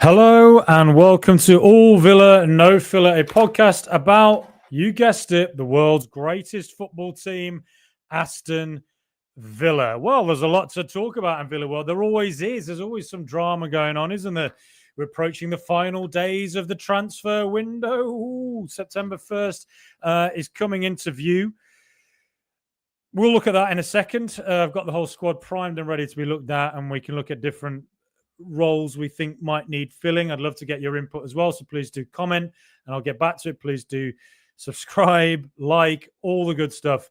Hello and welcome to All Villa No Filler, a podcast about, you guessed it, the world's greatest football team, Aston Villa. Well, there's a lot to talk about in Villa world. There always is. There's always some drama going on, isn't there? We're approaching the final days of the transfer window. Ooh, September 1st is coming into view. We'll look at that in a second. I've got the whole squad primed and ready to be looked at, and we can look at different roles we think might need filling. I'd love to get your input as well, so please do comment and I'll get back to it. Please do subscribe, like, all the good stuff.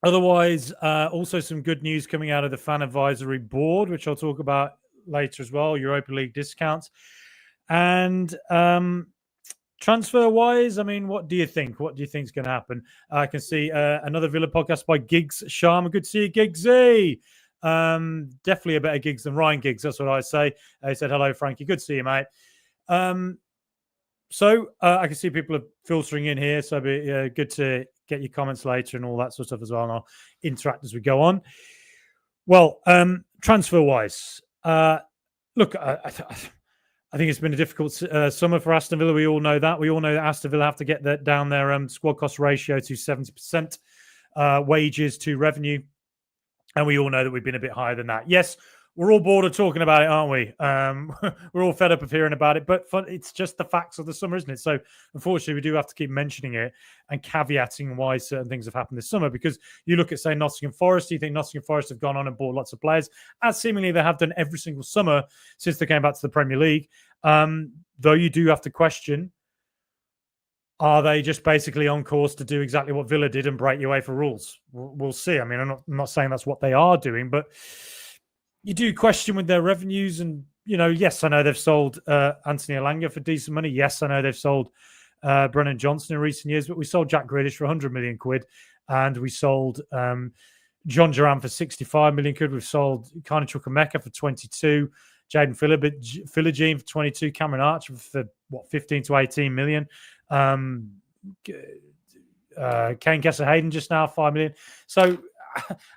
Otherwise, also some good news coming out of the fan advisory board, which I'll talk about later as well. Europa League discounts. And transfer wise, I mean, what do you think? What do you think is going to happen? I can see another Villa podcast by Giggs Sharma. Good to see you, Giggsy. Definitely a better Giggs than Ryan Giggs. That's what I say. He said, hello, Frankie. Good to see you, mate. So I can see people are filtering in here. So it'd be good to get your comments later and all that sort of stuff as well. And I'll interact as we go on. Well, transfer wise, look, I think it's been a difficult summer for Aston Villa. We all know that. We all know that Aston Villa have to get down their squad cost ratio to 70% wages to revenue. And we all know that we've been a bit higher than that. Yes, we're all bored of talking about it, aren't we? We're all fed up of hearing about it. But it's just the facts of the summer, isn't it? So, unfortunately, we do have to keep mentioning it and caveating why certain things have happened this summer. Because you look at, say, Nottingham Forest. You think Nottingham Forest have gone on and bought lots of players, as seemingly they have done every single summer since they came back to the Premier League. Though you do have to question, are they just basically on course to do exactly what Villa did and break UEFA rules? We'll see. I mean, I'm not saying that's what they are doing, but you do question with their revenues. And, yes, I know they've sold Anthony Elanga for decent money. Yes, I know they've sold Brennan Johnson in recent years, but we sold Jack Grealish for 100 million quid. And we sold John Duran for 65 million quid. We've sold Carney Chukwuemeka for 22, Jaden Philogene for 22, Cameron Archer for, 15 to 18 million. Kane Kessler-Hayden just now 5 million. So,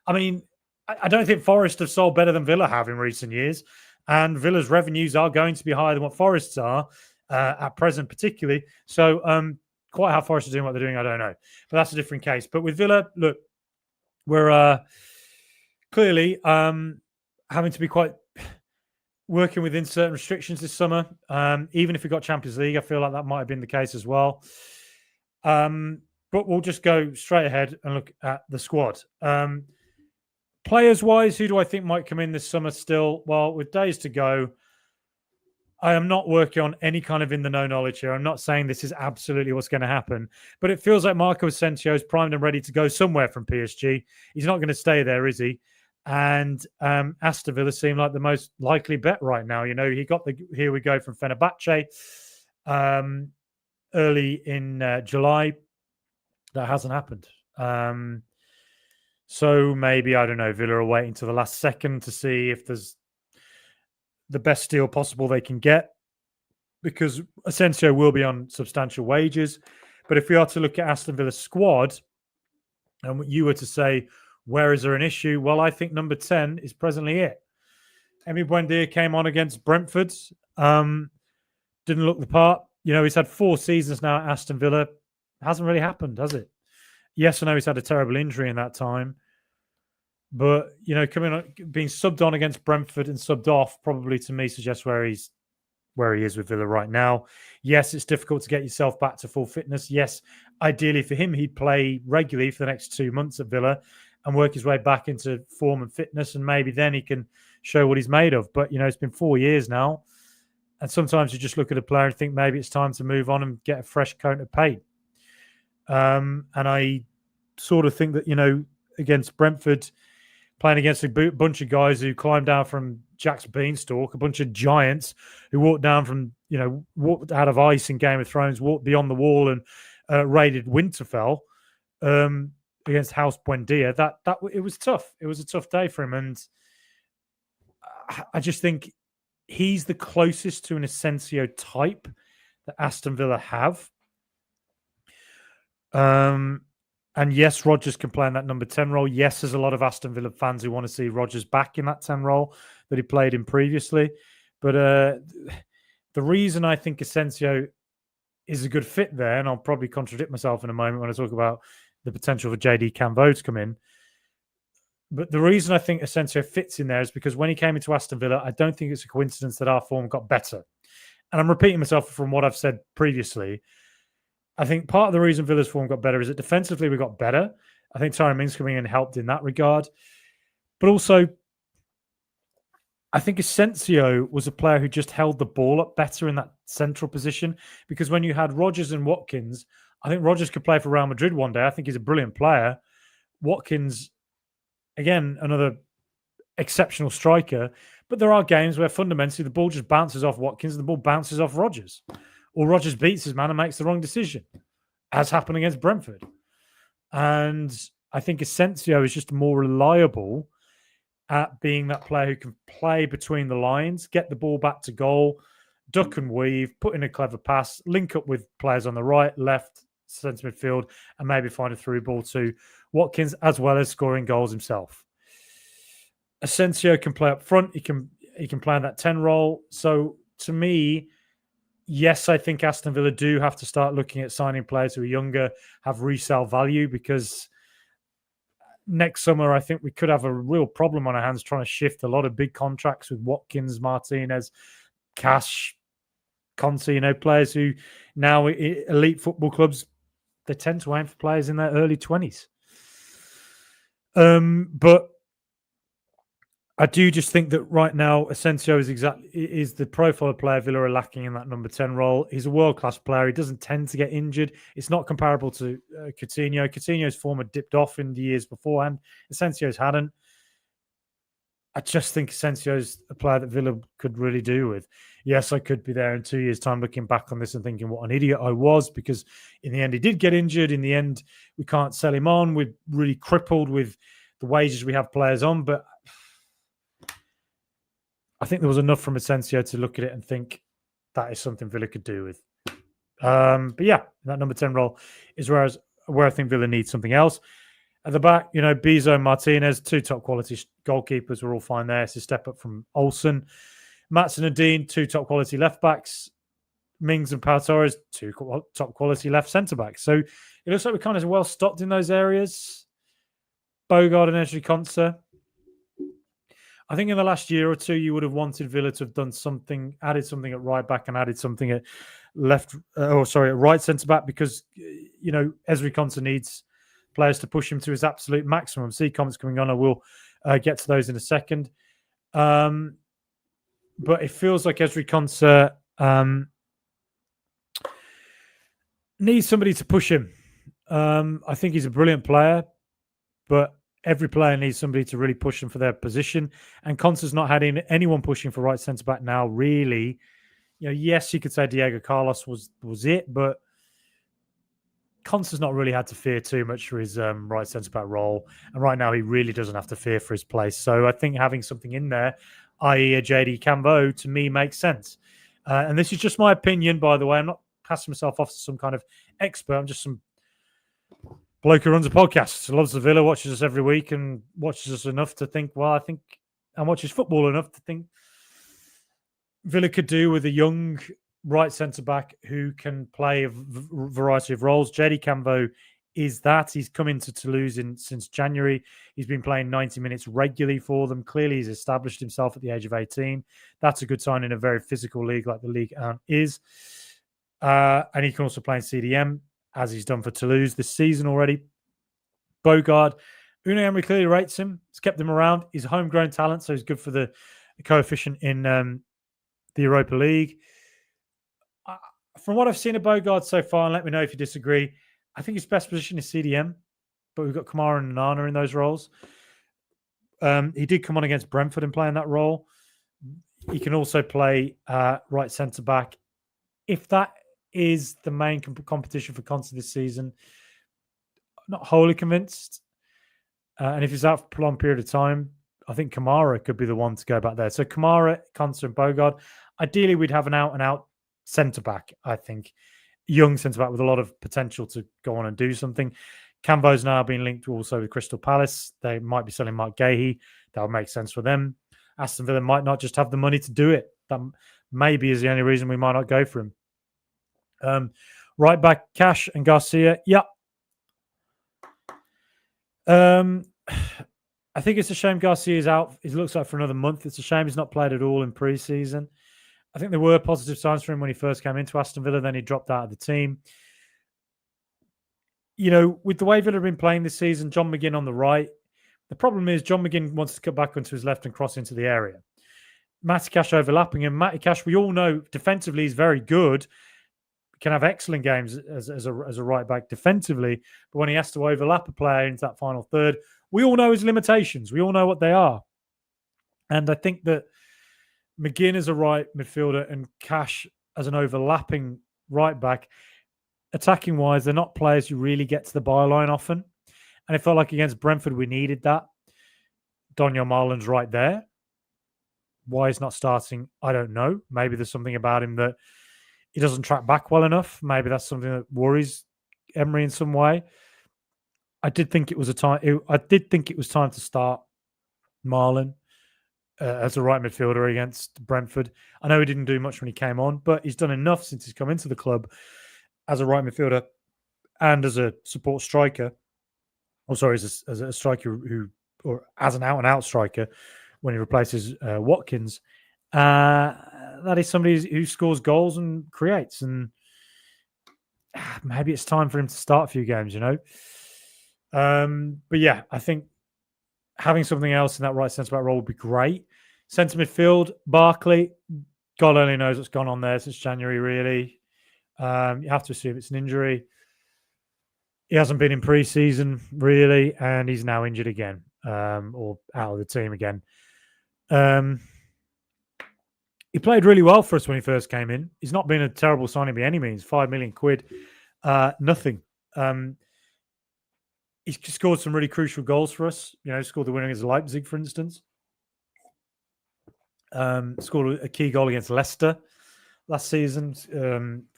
I mean, I don't think Forest have sold better than Villa have in recent years, and Villa's revenues are going to be higher than what Forest's are at present, particularly. So, quite how Forest are doing what they're doing, I don't know, but that's a different case. But with Villa, look, we're clearly having to be quite working within certain restrictions this summer. Even if we got Champions League, I feel like that might have been the case as well. But we'll just go straight ahead and look at the squad. Players-wise, who do I think might come in this summer still? Well, with days to go, I am not working on any kind of in-the-know knowledge here. I'm not saying this is absolutely what's going to happen, but it feels like Marco Asensio is primed and ready to go somewhere from PSG. He's not going to stay there, is he? And Aston Villa seem like the most likely bet right now. He got the here we go from Fenerbahce early in July. That hasn't happened. So maybe, I don't know, Villa are waiting till the last second to see if there's the best deal possible they can get, because Asensio will be on substantial wages. But if we are to look at Aston Villa's squad, and you were to say, where is there an issue? Well, I think number 10 is presently it. Emi Buendia came on against Brentford. Didn't look the part. He's had 4 seasons now at Aston Villa. It hasn't really happened, has it? Yes, I know he's had a terrible injury in that time. But, coming on, being subbed on against Brentford and subbed off probably to me suggests where he is with Villa right now. Yes, it's difficult to get yourself back to full fitness. Yes, ideally for him, he'd play regularly for the next 2 months at Villa and work his way back into form and fitness, and maybe then he can show what he's made of. But, it's been 4 years now, and sometimes you just look at a player and think maybe it's time to move on and get a fresh coat of paint. And I sort of think that, against Brentford, playing against a bunch of guys who climbed down from Jack's Beanstalk, a bunch of giants who walked down from, walked out of ice in Game of Thrones, walked beyond the wall and raided Winterfell, against House Buendia, that it was tough. It was a tough day for him, and I just think he's the closest to an Asensio type that Aston Villa have. And yes, Rodgers can play in that number 10 role. Yes, there's a lot of Aston Villa fans who want to see Rodgers back in that 10 role that he played in previously. But the reason I think Asensio is a good fit there, and I'll probably contradict myself in a moment when I talk about the potential for JD Cambo to come in. But the reason I think Asensio fits in there is because when he came into Aston Villa, I don't think it's a coincidence that our form got better. And I'm repeating myself from what I've said previously. I think part of the reason Villa's form got better is that defensively we got better. I think Tyrone Mings coming in helped in that regard. But also, I think Asensio was a player who just held the ball up better in that central position, because when you had Rodgers and Watkins, I think Rodgers could play for Real Madrid one day. I think he's a brilliant player. Watkins, again, another exceptional striker. But there are games where fundamentally the ball just bounces off Watkins and the ball bounces off Rodgers. Or Rodgers beats his man and makes the wrong decision, as happened against Brentford. And I think Asensio is just more reliable at being that player who can play between the lines, get the ball back to goal, duck and weave, put in a clever pass, link up with players on the right, left, centre midfield, and maybe find a through ball to Watkins, as well as scoring goals himself. Asensio can play up front. He can play in that 10 role. So to me, yes, I think Aston Villa do have to start looking at signing players who are younger, have resale value, because next summer I think we could have a real problem on our hands trying to shift a lot of big contracts with Watkins, Martinez, Cash, Conte, players who now elite football clubs, they tend to aim for players in their early 20s. But I do just think that right now Asensio is the profile of player Villa are lacking in that number 10 role. He's a world-class player. He doesn't tend to get injured. It's not comparable to Coutinho. Coutinho's form had dipped off in the years beforehand. Asensio's hadn't. I just think Asensio's a player that Villa could really do with. Yes, I could be there in 2 years' time looking back on this and thinking what an idiot I was, because in the end he did get injured. In the end, we can't sell him on. We're really crippled with the wages we have players on, but I think there was enough from Asensio to look at it and think that is something Villa could do with. But yeah, that number 10 role is where I think Villa needs something else. At the back, Bezo and Martinez, two top quality goalkeepers, were all fine there. It's a step up from Olsen. Maatsen and Dean, two top quality left backs. Mings and Pau Torres, two top quality left centre backs. So it looks like we're kind of well stocked in those areas. Bogard and Ezri Konsa. I think in the last year or two, you would have wanted Villa to have done something, added something at right back and added something at right centre back, because Ezri Konsa needs players to push him to his absolute maximum. See comments coming on. I will get to those in a second. But it feels like Ezri Konsa needs somebody to push him. I think he's a brilliant player, but every player needs somebody to really push them for their position. And Konsa's not had anyone pushing for right centre back now, really. Yes, you could say Diego Carlos was it, but Konsa's not really had to fear too much for his right centre back role. And right now, he really doesn't have to fear for his place. So I think having something in there, i.e. a JD Cambo, to me makes sense. And this is just my opinion, by the way. I'm not passing myself off as some kind of expert. I'm just some bloke who runs a podcast, loves the Villa, watches us every week and watches us enough to think, and watches football enough to think Villa could do with a young right centre-back who can play a variety of roles. JD Cambo is that. He's come into Toulouse since January. He's been playing 90 minutes regularly for them. Clearly, he's established himself at the age of 18. That's a good sign in a very physical league like the Ligue 1 is. And he can also play in CDM, as he's done for Toulouse this season already. Bogard, Unai Emery clearly rates him. He's kept him around. He's a homegrown talent, so he's good for the coefficient in the Europa League. From what I've seen of Bogard so far, and let me know if you disagree, I think his best position is CDM, but we've got Kamara and Nana in those roles. He did come on against Brentford and play in that role. He can also play right centre-back. If that is the main competition for Conte this season, not wholly convinced. And if he's out for a long period of time, I think Kamara could be the one to go back there. So Kamara, Konsa and Bogard. Ideally, we'd have an out-and-out centre-back, I think. Young centre-back with a lot of potential to go on and do something. Cambo's now been linked also with Crystal Palace. They might be selling Mark Gahey. That would make sense for them. Aston Villa might not just have the money to do it. that maybe is the only reason we might not go for him. Right back, Cash and Garcia. Yeah. I think it's a shame Garcia's out. It looks like for another month. It's a shame he's not played at all in pre-season. I think there were positive signs for him when he first came into Aston Villa. Then he dropped out of the team. With the way Villa have been playing this season, John McGinn on the right. The problem is John McGinn wants to cut back onto his left and cross into the area. Matty Cash overlapping him. Matty Cash, we all know defensively is very good. Can have excellent games as a right back defensively, but when he has to overlap a player into that final third, we all know his limitations. We all know what they are. And I think that McGinn as a right midfielder and Cash as an overlapping right back, attacking wise, they're not players who really get to the byline often. And it felt like against Brentford, we needed that. Donyell Marlin's right there. Why he's not starting, I don't know. Maybe there's something about him that he doesn't track back well enough. Maybe that's something that worries Emery in some way. I did think it was time to start Marlin as a right midfielder against Brentford. I know he didn't do much when he came on, but he's done enough since he's come into the club as a right midfielder and as a support striker. As a striker or as an out-and-out striker when he replaces Watkins. That is somebody who scores goals and creates. And maybe it's time for him to start a few games, But yeah, I think having something else in that right centre-back role would be great. Centre midfield, Barkley, God only knows what's gone on there since January, really. You have to assume it's an injury. He hasn't been in pre-season, really, and he's now injured again, or out of the team again. He played really well for us when he first came in. He's not been a terrible signing by any means. 5 million quid, nothing. He's scored some really crucial goals for us. Scored the winner against Leipzig, for instance. Scored a key goal against Leicester last season.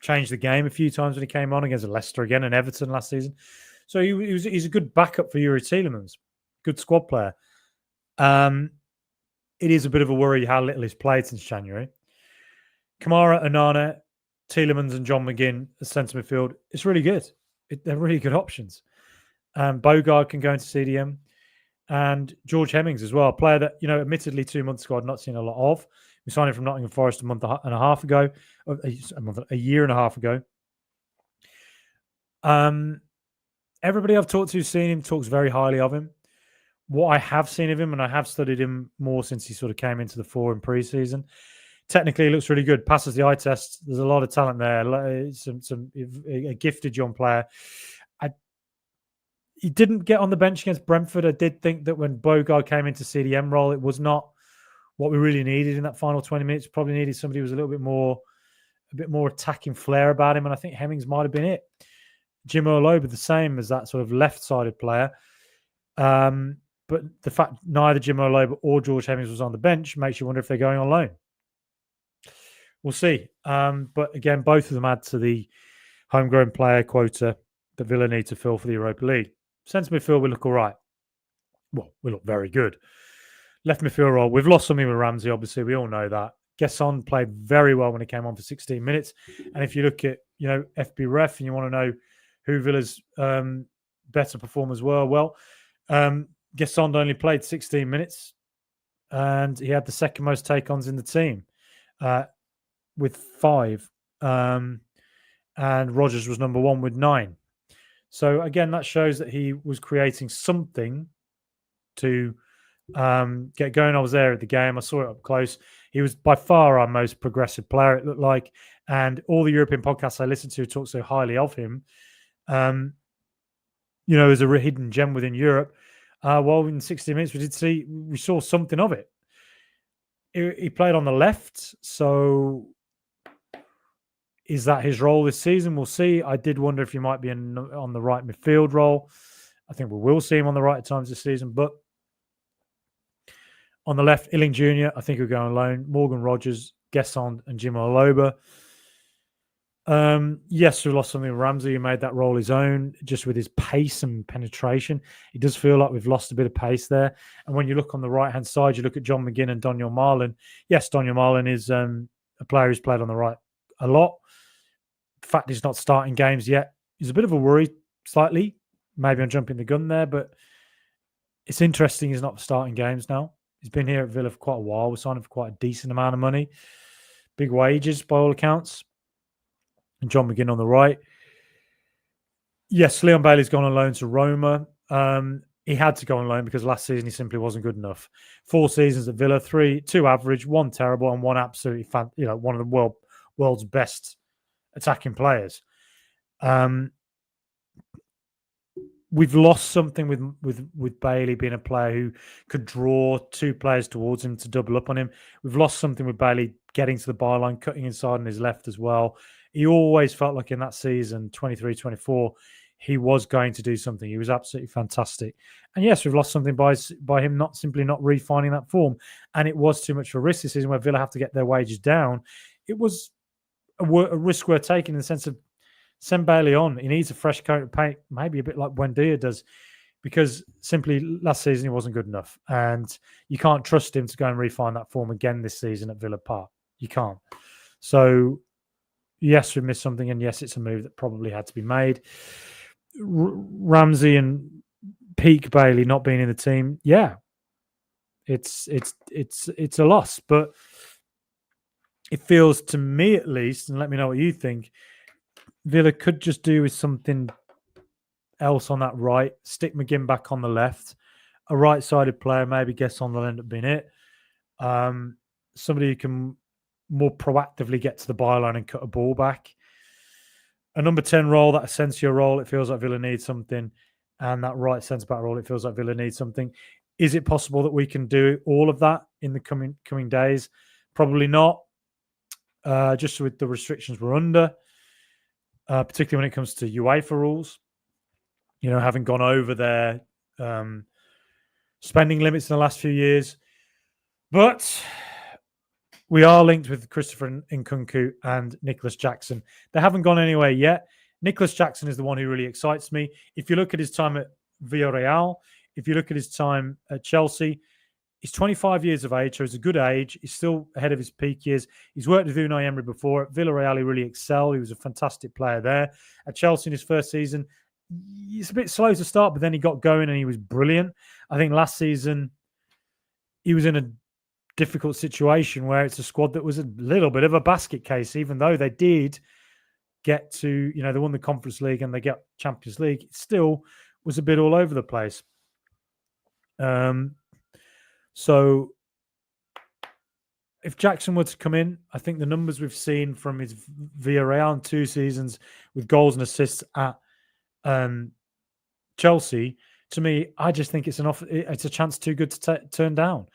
Changed the game a few times when he came on against Leicester again and Everton last season. So he's a good backup for Yuri Tielemans. Good squad player. It is a bit of a worry how little he's played since January. Kamara, Onana, Tielemans and John McGinn as centre midfield. It's really good. They're really good options. Bogard can go into CDM. And George Hemmings as well, a player that, admittedly 2 months ago I'd not seen a lot of. We signed him from Nottingham Forest a year and a half ago. Everybody I've talked to who's seen him talks very highly of him. What I have seen of him, and I have studied him more since he sort of came into the fore in pre-season, technically he looks really good, passes the eye test. There's a lot of talent there, a gifted young player. He didn't get on the bench against Brentford. I did think that when Bogard came into CDM role, it was not what we really needed in that final 20 minutes. Probably needed somebody who was a bit more attacking flair about him, and I think Hemmings might have been it. Jim Oloba, the same as that sort of left-sided player. But the fact neither Jim Oloba or George Hemmings was on the bench makes you wonder if they're going on loan. We'll see. But again, both of them add to the homegrown player quota that Villa need to fill for the Europa League. Centre midfield, we look all right. Well, we look very good. Left midfield role, we've lost something with Ramsey, obviously. We all know that. Gesson played very well when he came on for 16 minutes. And if you look at, FB Ref and you want to know who Villa's better performers were, Gesson only played 16 minutes and he had the second most take-ons in the team with 5. And Rodgers was number 1 with 9. So again, that shows that he was creating something to get going. I was there at the game. I saw it up close. He was by far our most progressive player, it looked like. And all the European podcasts I listened to talk so highly of him. As a hidden gem within Europe. In 60 minutes, we saw something of it. He played on the left, so is that his role this season? We'll see. I did wonder if he might be on the right midfield role. I think we will see him on the right at times this season, but on the left, Illing Jr., I think he'll go on loan. Morgan Rodgers, Gesson, and Jim Oloba. Yes, we lost something with Ramsey, who made that role his own, just with his pace and penetration. It does feel like we've lost a bit of pace there. And when you look on the right hand side, you look at John McGinn and Daniel Marlin. Yes, Daniel Marlin is a player who's played on the right a lot. The fact he's not starting games yet is a bit of a worry, slightly. Maybe I'm jumping the gun there, but it's interesting he's not starting games now. He's been here at Villa for quite a while. We signed him for quite a decent amount of money. Big wages by all accounts. And John McGinn on the right. Yes, Leon Bailey's gone on loan to Roma. He had to go on loan because last season he simply wasn't good enough. 4 seasons at Villa, 2 average, 1 terrible, and 1 absolutely one of the world's best attacking players. We've lost something with Bailey being a player who could draw 2 players towards him to double up on him. We've lost something with Bailey getting to the byline, cutting inside on his left as well. He always felt like in that season, 23-24, he was going to do something. He was absolutely fantastic. And yes, we've lost something by him not refining that form. And it was too much of a risk this season where Villa have to get their wages down. It was a risk we're taking in the sense of send Bailey on. He needs a fresh coat of paint, maybe a bit like Buendia does, because simply last season he wasn't good enough. And you can't trust him to go and refine that form again this season at Villa Park. You can't. So, yes, we missed something. And yes, it's a move that probably had to be made. Ramsey and peak Bailey not being in the team, yeah, it's a loss. But it feels to me at least, and let me know what you think, Villa could just do with something else on that right, stick McGinn back on the left, a right-sided player, maybe Gesson will end up being it. Somebody who can more proactively get to the byline and cut a ball back. A number 10 role, that Asensio role, it feels like Villa needs something. And that right centre-back role, it feels like Villa needs something. Is it possible that we can do all of that in the coming days? Probably not, just with the restrictions we're under. Particularly when it comes to UEFA rules, having gone over their spending limits in the last few years. But we are linked with Christopher Nkunku and Nicholas Jackson. They haven't gone anywhere yet. Nicholas Jackson is the one who really excites me. If you look at his time at Villarreal, if you look at his time at Chelsea, he's 25 years of age, so he's a good age. He's still ahead of his peak years. He's worked with Unai Emery before. At Villarreal, he really excelled. He was a fantastic player there. At Chelsea in his first season, he's a bit slow to start, but then he got going and he was brilliant. I think last season, he was in a difficult situation where it's a squad that was a little bit of a basket case, even though they did get to, they won the Conference League and they get Champions League. It still was a bit all over the place. So if Jackson were to come in, I think the numbers we've seen from his Villarreal in 2 seasons with goals and assists at Chelsea, to me, I just think it's a chance too good to turn down.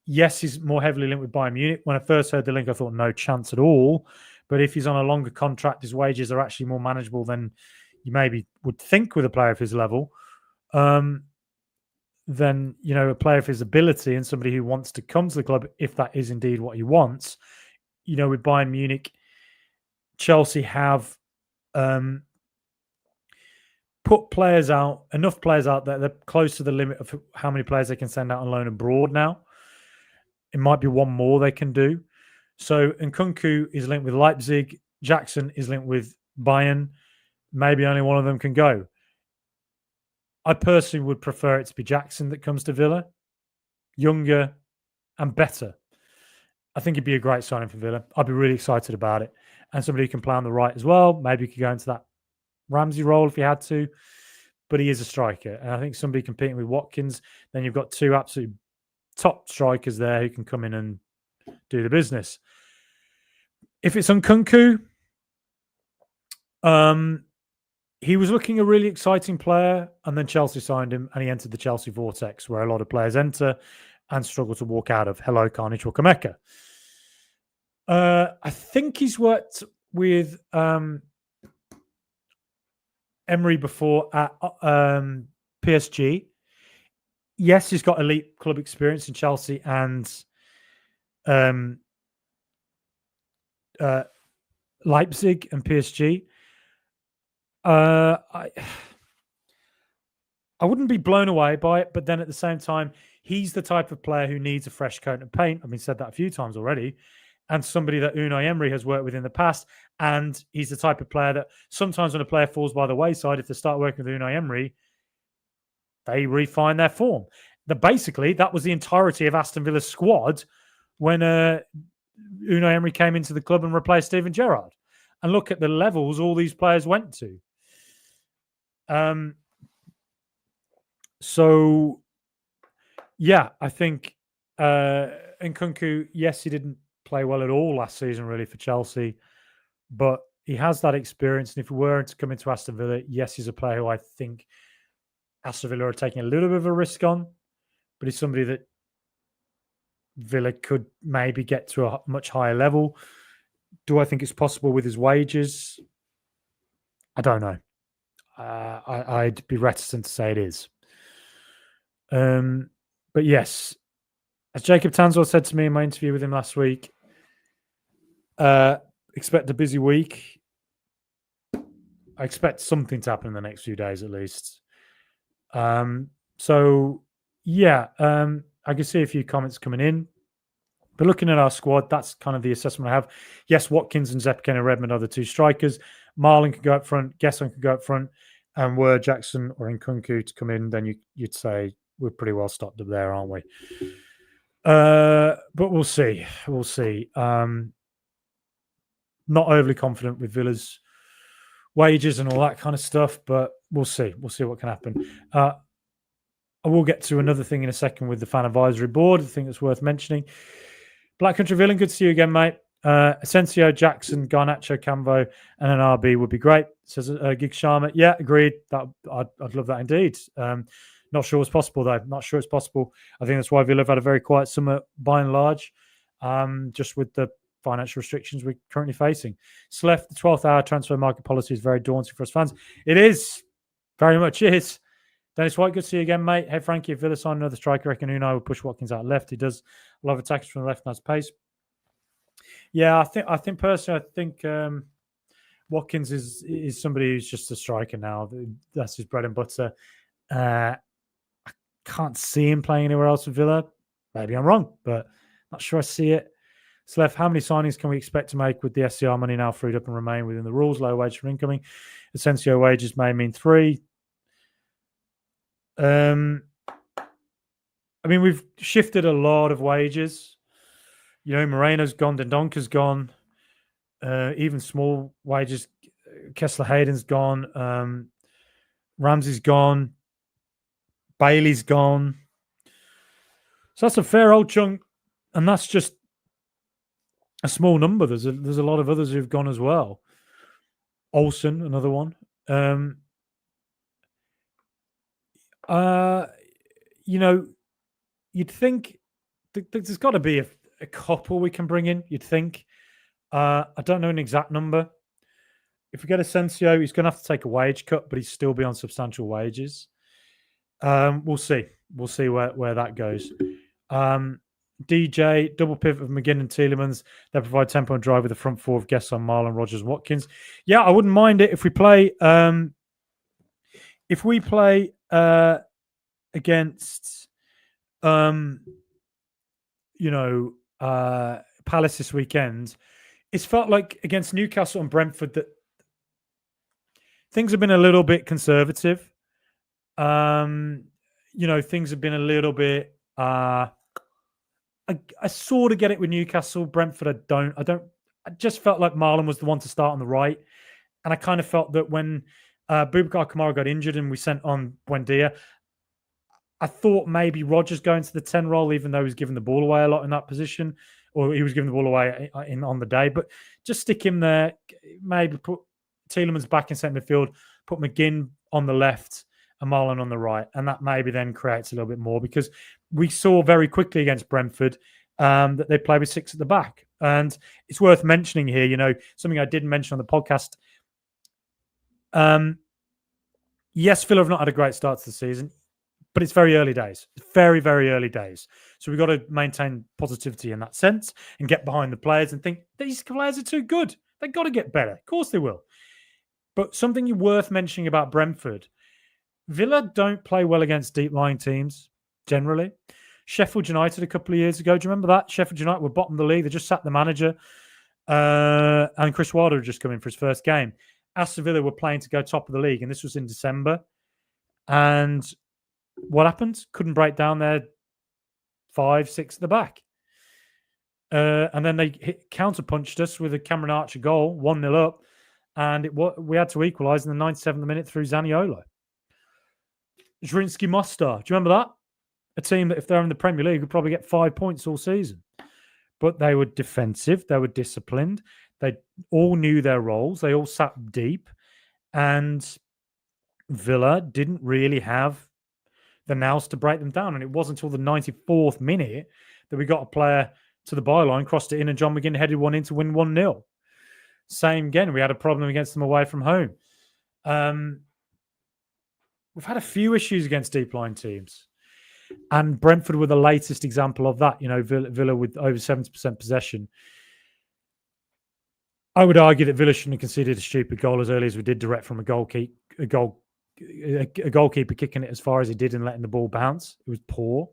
Yes, he's more heavily linked with Bayern Munich. When I first heard the link, I thought no chance at all. But if he's on a longer contract, his wages are actually more manageable than you maybe would think with a player of his level. Then, a player of his ability and somebody who wants to come to the club, if that is indeed what he wants, with Bayern Munich, Chelsea have put enough players out there. They're close to the limit of how many players they can send out on loan abroad now. It might be one more they can do. So Nkunku is linked with Leipzig. Jackson is linked with Bayern. Maybe only one of them can go. I personally would prefer it to be Jackson that comes to Villa. Younger and better. I think it'd be a great signing for Villa. I'd be really excited about it. And somebody who can play on the right as well. Maybe he could go into that Ramsey role if he had to. But he is a striker. And I think somebody competing with Watkins, then you've got 2 absolute top strikers there who can come in and do the business. If it's Nkunku, he was looking a really exciting player, and then Chelsea signed him, and he entered the Chelsea vortex, where a lot of players enter and struggle to walk out of. Hello, Carnage Chukwuemeka. I think he's worked with Emery before at PSG. Yes, he's got elite club experience in Chelsea and Leipzig and PSG. I wouldn't be blown away by it, but then at the same time, he's the type of player who needs a fresh coat of paint. I mean, said that a few times already, and somebody that Unai Emery has worked with in the past. And he's the type of player that sometimes when a player falls by the wayside, if they start working with Unai Emery, they refine their form. Basically, that was the entirety of Aston Villa's squad when Unai Emery came into the club and replaced Steven Gerrard. And look at the levels all these players went to. So, yeah, I think Nkunku, yes, he didn't play well at all last season, really, for Chelsea, but he has that experience. And if he were to come into Aston Villa, yes, he's a player who I think Aston Villa are taking a little bit of a risk on, but he's somebody that Villa could maybe get to a much higher level. Do I think it's possible with his wages? I don't know. I'd be reticent to say it is. But yes, as Jacob Tanswell said to me in my interview with him last week, expect a busy week. I expect something to happen in the next few days at least. So, yeah, I can see a few comments coming in. But looking at our squad, that's kind of the assessment I have. Yes, Watkins and Zepkin and Redmond are the two strikers. Marlon could go up front. Gesson could go up front. And were Jackson or Nkunku to come in, then you'd say we're pretty well stocked up there, aren't we? But we'll see. We'll see. Not overly confident with Villa's wages and all that kind of stuff, but we'll see. We'll see what can happen. I will get to another thing in a second with the fan advisory board. I think it's worth mentioning. Black Country Villain, good to see you again, mate. Asensio, Jackson, Garnacho, Camvo, and an RB would be great, says Gig Sharma. Yeah, agreed. I'd love that indeed. Not sure it's possible, though. Not sure it's possible. I think that's why Villa have had a very quiet summer by and large, just with the financial restrictions we're currently facing. Slef, the 12th hour transfer market policy is very daunting for us fans. It is. Very much is. Dennis White, good to see you again, mate. Hey, Frankie, if Villa sign another striker, I reckon Unai will push Watkins out left. He does love attacks from the left and has pace. Yeah, I think personally, Watkins is somebody who's just a striker now. That's his bread and butter. I can't see him playing anywhere else with Villa. Maybe I'm wrong, but not sure I see it. Slef, how many signings can we expect to make with the SCR money now freed up and remain within the rules? Low wage for incoming. Asensio wages may mean 3. I mean, we've shifted a lot of wages. You know, Moreno's gone, Dendonka's gone. Even small wages, Kessler Hayden's gone. Ramsey's gone. Bailey's gone. So that's a fair old chunk, and that's just a small number. There's a lot of others who've gone as well. Olsen, another one. You know, you'd think there's got to be a couple we can bring in. You'd think. I don't know an exact number. If we get Asensio, he's going to have to take a wage cut, but he'd still be on substantial wages. We'll see. We'll see where that goes. DJ, double pivot of McGinn and Tielemans. They provide tempo and drive with the front four of Gesson, Marlon, Rogers, and Watkins. Yeah, I wouldn't mind it if we play. Against, Palace this weekend, it's felt like against Newcastle and Brentford that things have been a little bit conservative. Things have been a little bit. I sort of get it with Newcastle. Brentford, I don't. I just felt like Marlon was the one to start on the right, and I kind of felt that when Boubacar Kamara got injured and we sent on Buendia, I thought maybe Rogers going to the 10 role, even though he was giving the ball away a lot in that position, or he was giving the ball away on the day. But just stick him there, maybe put Tielemans back in centre midfield, put McGinn on the left and Marlon on the right. And that maybe then creates a little bit more, because we saw very quickly against Brentford that they play with 6 at the back. And it's worth mentioning here, something I didn't mention on the podcast. Yes, Villa have not had a great start to the season, but it's very early days. Very, very early days. So we've got to maintain positivity in that sense and get behind the players and think these players are too good. They've got to get better. Of course they will. But something worth mentioning about Brentford, Villa don't play well against deep-lying teams, generally. Sheffield United a couple of years ago, do you remember that? Sheffield United were bottom of the league. They just sacked the manager. And Chris Wilder had just come in for his first game. Aston Villa were playing to go top of the league, and this was in December. And what happened? Couldn't break down their 5-6 at the back. And then they counter-punched us with a Cameron Archer goal, 1-0 up. And we had to equalise in the 97th minute through Zaniolo. Zrinski Mostar, do you remember that? A team that if they're in the Premier League would probably get 5 points all season. But they were defensive. They were disciplined. They all knew their roles. They all sat deep. And Villa didn't really have the nous to break them down. And it wasn't until the 94th minute that we got a player to the byline, crossed it in, and John McGinn headed one in to win 1-0. Same again. We had a problem against them away from home. We've had a few issues against deep line teams. And Brentford were the latest example of that. Villa with over 70% possession. I would argue that Villa shouldn't have conceded a stupid goal as early as we did, direct from a goalkeeper kicking it as far as he did and letting the ball bounce. It was poor.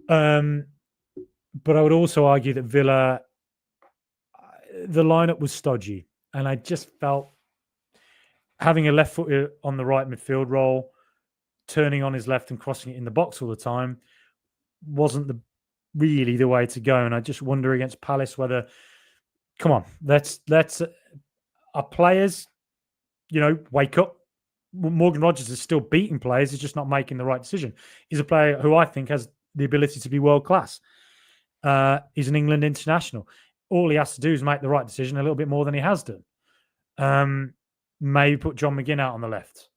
But I would also argue that Villa, the lineup was stodgy. And I just felt having a left footer on the right midfield role, turning on his left and crossing it in the box all the time wasn't really the way to go. And I just wonder against Palace whether, come on, let's our players, wake up. Morgan Rogers is still beating players. He's just not making the right decision. He's a player who I think has the ability to be world class. He's an England international. All he has to do is make the right decision a little bit more than he has done. Maybe put John McGinn out on the left.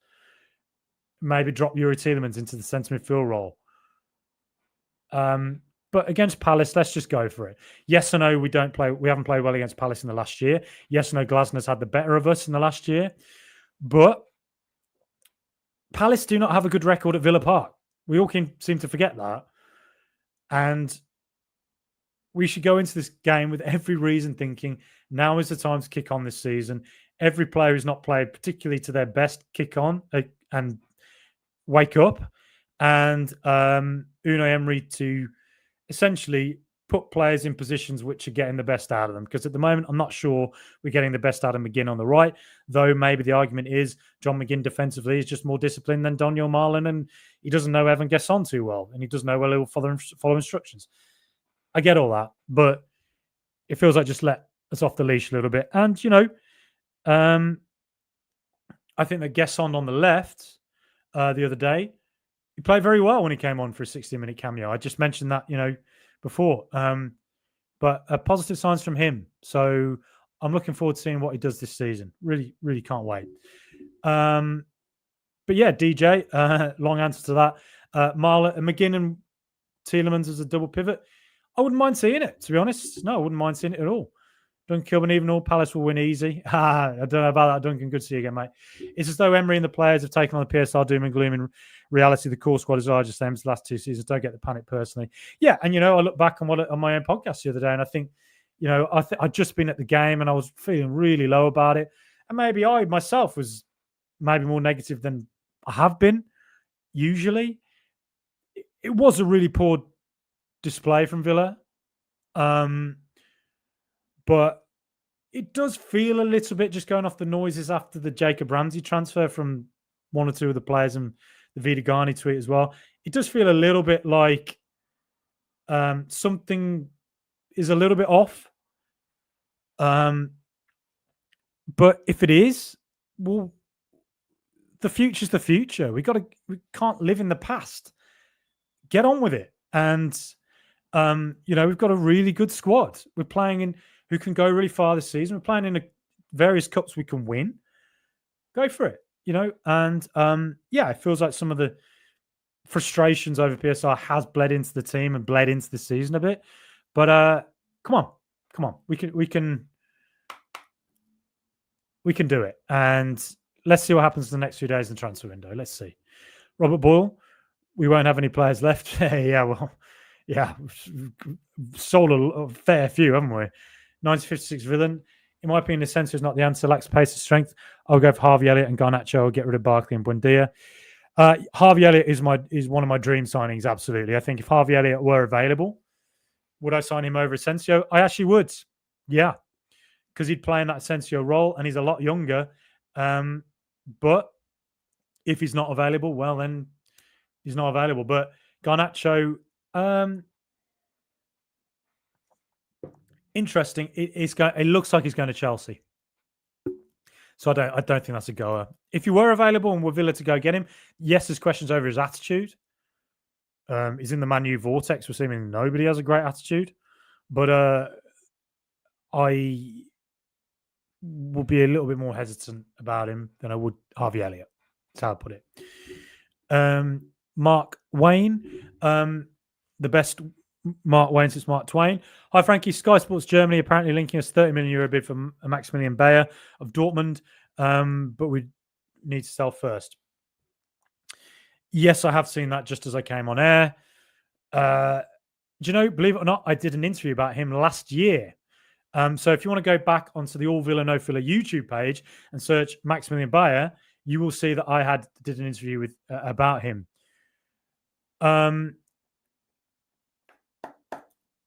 Maybe drop Yuri Tielemans into the centre midfield role. But against Palace, let's just go for it. Yes, I know we haven't played well against Palace in the last year. Yes, I know Glasner's had the better of us in the last year. But Palace do not have a good record at Villa Park. We all seem to forget that. And we should go into this game with every reason thinking now is the time to kick on this season. Every player who's not played particularly to their best, kick on and wake up. And Unai Emery to essentially put players in positions which are getting the best out of them. Because at the moment, I'm not sure we're getting the best out of McGinn on the right, though maybe the argument is John McGinn defensively is just more disciplined than Daniel Marlin, and he doesn't know Evan Gesson too well, and he doesn't know well he'll follow instructions. I get all that, but it feels like just let us off the leash a little bit. And, I think that Gesson on the left the other day, he played very well when he came on for a 60-minute cameo. I just mentioned that, before. But positive signs from him. So I'm looking forward to seeing what he does this season. Really, really can't wait. But yeah, DJ, long answer to that. Marla, McGinn and Tielemans as a double pivot. I wouldn't mind seeing it, to be honest. No, I wouldn't mind seeing it at all. Duncan Kilburn, even all, Palace will win easy. I don't know about that, Duncan. Good to see you again, mate. It's as though Emery and the players have taken on the PSR doom and gloom. In reality, the core squad is larger, same as the last two seasons. Don't get the panic personally. Yeah, and I look back on my own podcast the other day, and I think, I'd just been at the game and I was feeling really low about it. And maybe I myself was maybe more negative than I have been usually. It was a really poor display from Villa. But it does feel a little bit, just going off the noises after the Jacob Ramsey transfer from one or two of the players and the Vida Garni tweet as well, it does feel a little bit like something is a little bit off. But if it is, well, the future's the future. We can't live in the past. Get on with it. And, we've got a really good squad. We're playing in who can go really far this season. We're playing in various cups we can win. Go for it, And it feels like some of the frustrations over PSR has bled into the team and bled into the season a bit. But come on, we can do it. And let's see what happens in the next few days in the transfer window. Let's see. Robert Boyle, we won't have any players left. Yeah, sold a fair few, haven't we? 1956 villain. In my opinion, Asensio is not the answer. Lacks pace and strength. I'll go for Harvey Elliott and Garnacho. I'll get rid of Barkley and Buendia. Harvey Elliott is one of my dream signings. Absolutely, I think if Harvey Elliott were available, would I sign him over Asensio? I actually would. Yeah, because he'd play in that Asensio role, and he's a lot younger. But if he's not available, well, then he's not available. But Garnacho, interesting. It looks like he's going to Chelsea. So I don't think that's a goer. If you were available and were Villa to go get him, yes, there's questions over his attitude. He's in the Man U vortex. We're seeming nobody has a great attitude, but I will be a little bit more hesitant about him than I would Harvey Elliott. That's how I put it. Mark Wayne, the best Mark Wayne since Mark Twain. Hi, Frankie. Sky Sports Germany apparently linking us €30 million bid for Maximilian Bayer of Dortmund, but we need to sell first. Yes, I have seen that just as I came on air. Do you know, believe it or not, I did an interview about him last year. So if you want to go back onto the All Villa No Filler YouTube page and search Maximilian Bayer, you will see that I did an interview with about him.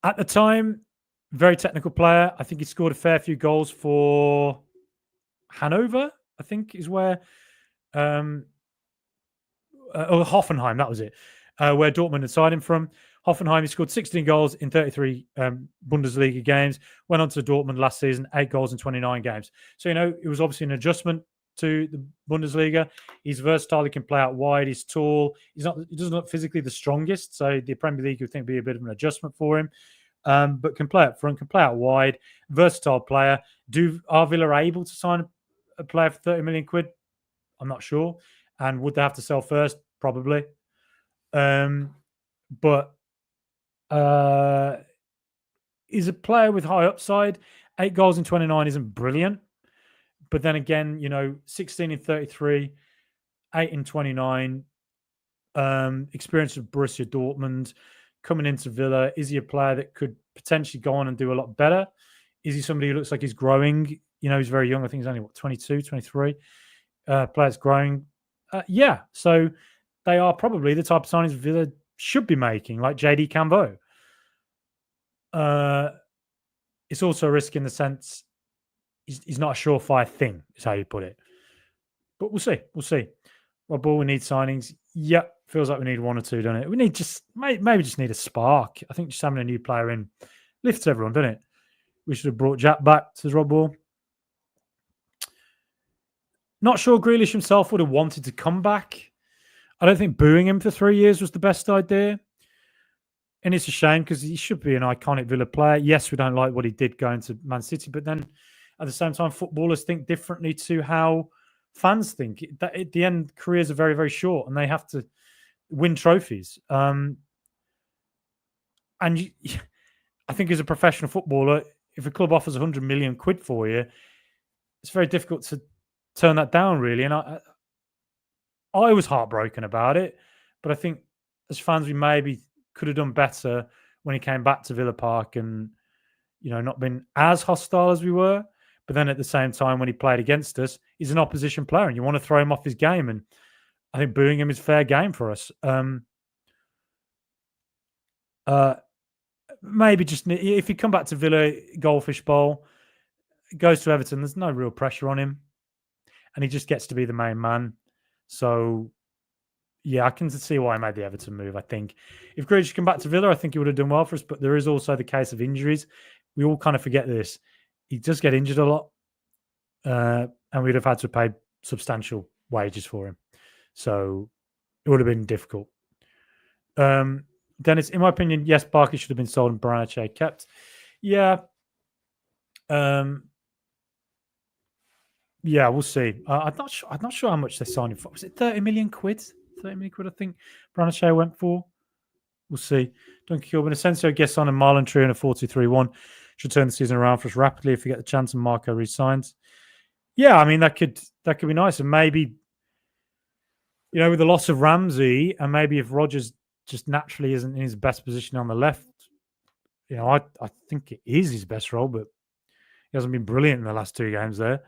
At the time, very technical player. I think he scored a fair few goals for Hanover, I think is where, or Hoffenheim, that was it, where Dortmund had signed him from. Hoffenheim, he scored 16 goals in 33 Bundesliga games, went on to Dortmund last season, 8 goals in 29 games. So, it was obviously an adjustment to the Bundesliga. He's versatile, he can play out wide, he's tall. He doesn't look physically the strongest, so the Premier League would think would be a bit of an adjustment for him. But can play up front, can play out wide, versatile player. Are Villa able to sign a player for 30 million quid? I'm not sure. And would they have to sell first? Probably. But he's a player with high upside. 8 goals in 29 isn't brilliant. But then again, 16 in 33, 8 in 29, experience of Borussia Dortmund, coming into Villa. Is he a player that could potentially go on and do a lot better? Is he somebody who looks like he's growing? He's very young. I think he's only, 22, 23. Players growing. Yeah. So they are probably the type of signings Villa should be making, like JD Cambo. It's also a risk in the sense he's not a surefire thing, is how you put it. But we'll see. We'll see. Rob Ball, we need signings. Yeah, feels like we need one or two, don't it? We need maybe just need a spark. I think just having a new player in lifts everyone, doesn't it? We should have brought Jack back, says Rob Ball. Not sure Grealish himself would have wanted to come back. I don't think booing him for 3 years was the best idea. And it's a shame because he should be an iconic Villa player. Yes, we don't like what he did going to Man City, but then at the same time, footballers think differently to how fans think. At the end, careers are very, very short and they have to win trophies. I think as a professional footballer, if a club offers 100 million quid for you, it's very difficult to turn that down, really. And I was heartbroken about it, but I think as fans, we maybe could have done better when he came back to Villa Park and, not been as hostile as we were. But then at the same time, when he played against us, he's an opposition player and you want to throw him off his game. And I think booing him is fair game for us. Maybe just if he come back to Villa, Goldfish Bowl, goes to Everton, there's no real pressure on him. And he just gets to be the main man. So, yeah, I can see why I made the Everton move, I think. If Grealish come back to Villa, I think he would have done well for us. But there is also the case of injuries. We all kind of forget this. He does get injured a lot. And we'd have had to pay substantial wages for him. So it would have been difficult. Dennis, in my opinion, yes, Barkley should have been sold and Baranache kept. Yeah. Yeah, we'll see. I'm not sure how much they signed him for. Was it 30 million quid? 30 million quid, I think Baranache went for. We'll see. Duncan Kilburn, Asensio, Gesson and Marlon Tree in a 4-2-3-1 should turn the season around for us rapidly if we get the chance and Marco resigns. Yeah, I mean, that could be nice. And maybe, with the loss of Ramsey and maybe if Rodgers just naturally isn't in his best position on the left, I think it is his best role, but He hasn't been brilliant in the last 2 games there.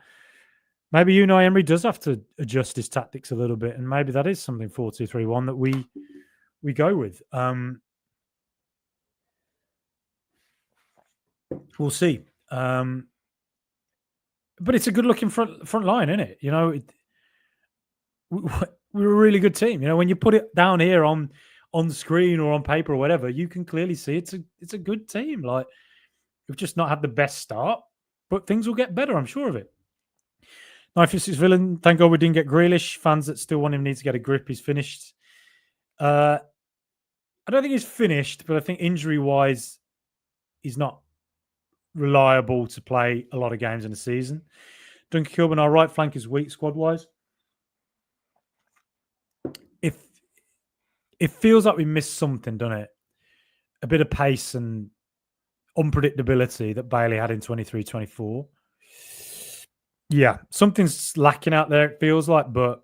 Maybe Unai Emery does have to adjust his tactics a little bit, and maybe that is something 4-2-3-1 that we go with. We'll see. But it's a good looking front line, isn't it? We're a really good team. When you put it down here on the screen or on paper or whatever, you can clearly see it's a good team. Like, we've just not had the best start, but things will get better. I'm sure of it. 956 Villain. Thank God we didn't get Grealish. Fans that still want him need to get a grip. He's finished. I don't think he's finished, but I think injury-wise, he's not reliable to play a lot of games in a season. Duncan Kilburn, our right flank is weak squad-wise. It feels like we missed something, doesn't it? A bit of pace and unpredictability that Bailey had in 23-24. Yeah, something's lacking out there, it feels like, but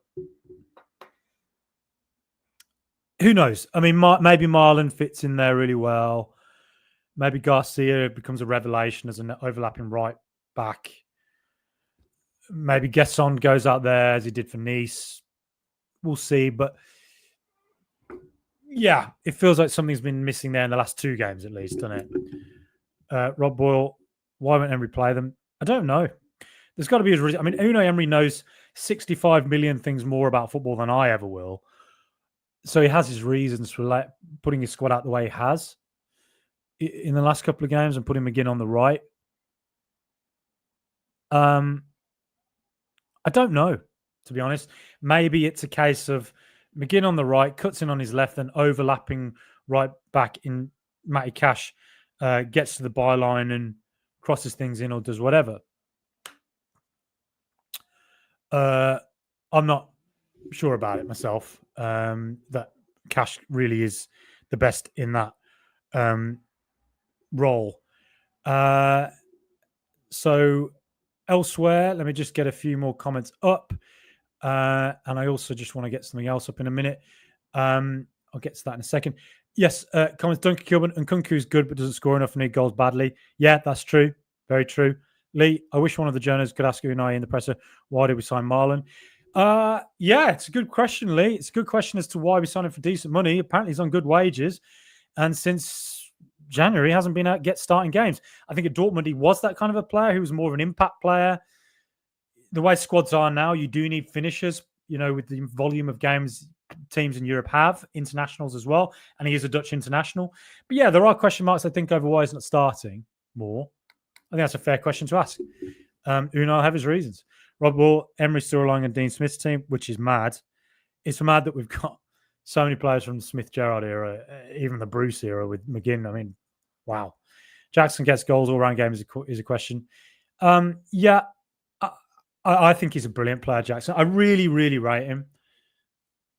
who knows? I mean, maybe Marlon fits in there really well. Maybe Garcia becomes a revelation as an overlapping right back. Maybe Gesson goes out there as he did for Nice. We'll see, but yeah, it feels like something's been missing there in the last 2 games at least, doesn't it? Rob Boyle, why won't Emery play them? I don't know. There's got to be a reason. I mean, Unai Emery knows 65 million things more about football than I ever will. So he has his reasons for putting his squad out the way he has in the last couple of games and putting McGinn on the right. I don't know, to be honest. Maybe it's a case of McGinn on the right, cuts in on his left, and overlapping right back in Matty Cash gets to the byline and crosses things in or does whatever. I'm not sure about it myself. That Cash really is the best in that role. So elsewhere, let me just get a few more comments up. And I also just want to get something else up in a minute. I'll get to that in a second. Yes, comments. Duncan Kilburn and Kunku is good, but doesn't score enough and need goals badly. Yeah, that's true. Very true. Lee, I wish one of the journalists could ask Unai in the presser, why did we sign Marlon? Yeah, it's a good question, Lee. It's a good question as to why we signed him for decent money. Apparently, he's on good wages. And since January, he hasn't been out get starting games. I think at Dortmund, he was that kind of a player who was more of an impact player. The way squads are now, you do need finishers, with the volume of games teams in Europe have, internationals as well. And he is a Dutch international. But yeah, there are question marks, I think, over why he's not starting more. I think that's a fair question to ask. Unai will have his reasons. Rob Wall, Emery still relying on Dean Smith's team, which is mad. It's mad that we've got so many players from the Smith-Gerrard era, even the Bruce era with McGinn. I mean, wow. Jackson gets goals all around games is a question. Yeah, I think he's a brilliant player, Jackson. I really, really rate him.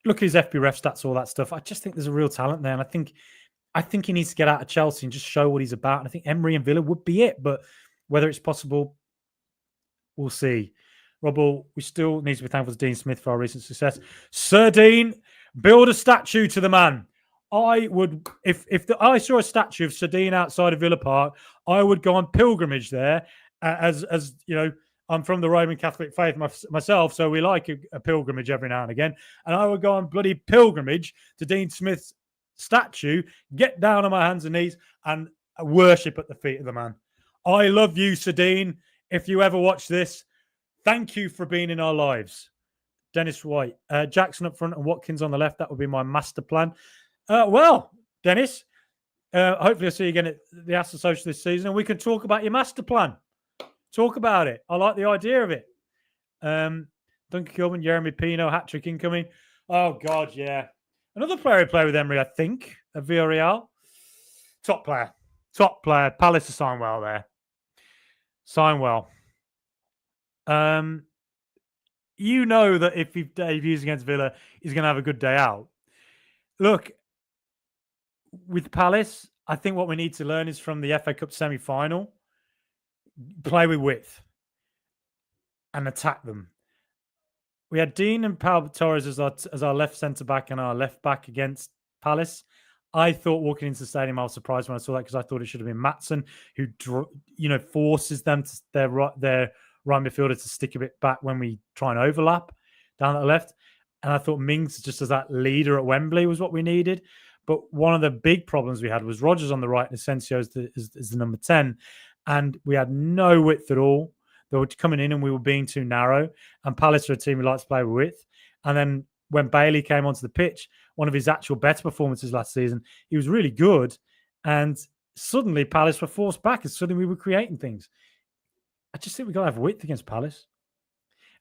Look at his FBref stats, all that stuff. I just think there's a real talent there. And I think he needs to get out of Chelsea and just show what he's about. And I think Emery and Villa would be it. But whether it's possible, we'll see. Robbo, we still need to be thankful to Dean Smith for our recent success. Sir Dean, build a statue to the man. I would, if I saw a statue of Sir Dean outside of Villa Park, I would go on pilgrimage there. As I'm from the Roman Catholic faith myself, so we like a pilgrimage every now and again. And I would go on bloody pilgrimage to Dean Smith's statue, get down on my hands and knees, and worship at the feet of the man. I love you, Sir Dean. If you ever watch this, thank you for being in our lives. Dennis White, Jackson up front and Watkins on the left. That would be my master plan. Well, Dennis, hopefully I'll see you again at the Aston Social this season and we can talk about your master plan. Talk about it. I like the idea of it. Duncan Kilburn, Jeremy Pino, hat-trick incoming. Oh, God, yeah. Another player who played with Emery, I think, at Villarreal. Top player. Palace to sign well there. Sign well. You know that if he debuts against Villa, he's going to have a good day out. Look, with Palace, I think what we need to learn is from the FA Cup semi-final, play with width and attack them. We had Dean and Pau Torres as our left centre-back and our left-back against Palace. I thought walking into the stadium, I was surprised when I saw that because I thought it should have been Maatsen who, forces them to their right midfielder to stick a bit back when we try and overlap down at the left. And I thought Mings, just as that leader at Wembley, was what we needed. But one of the big problems we had was Rodgers on the right and Asensio as the number 10. And we had no width at all. They were coming in and we were being too narrow. And Palace are a team who likes to play with width. And then when Bailey came onto the pitch, one of his actual better performances last season, he was really good. And suddenly Palace were forced back and suddenly we were creating things. I just think we've got to have width against Palace.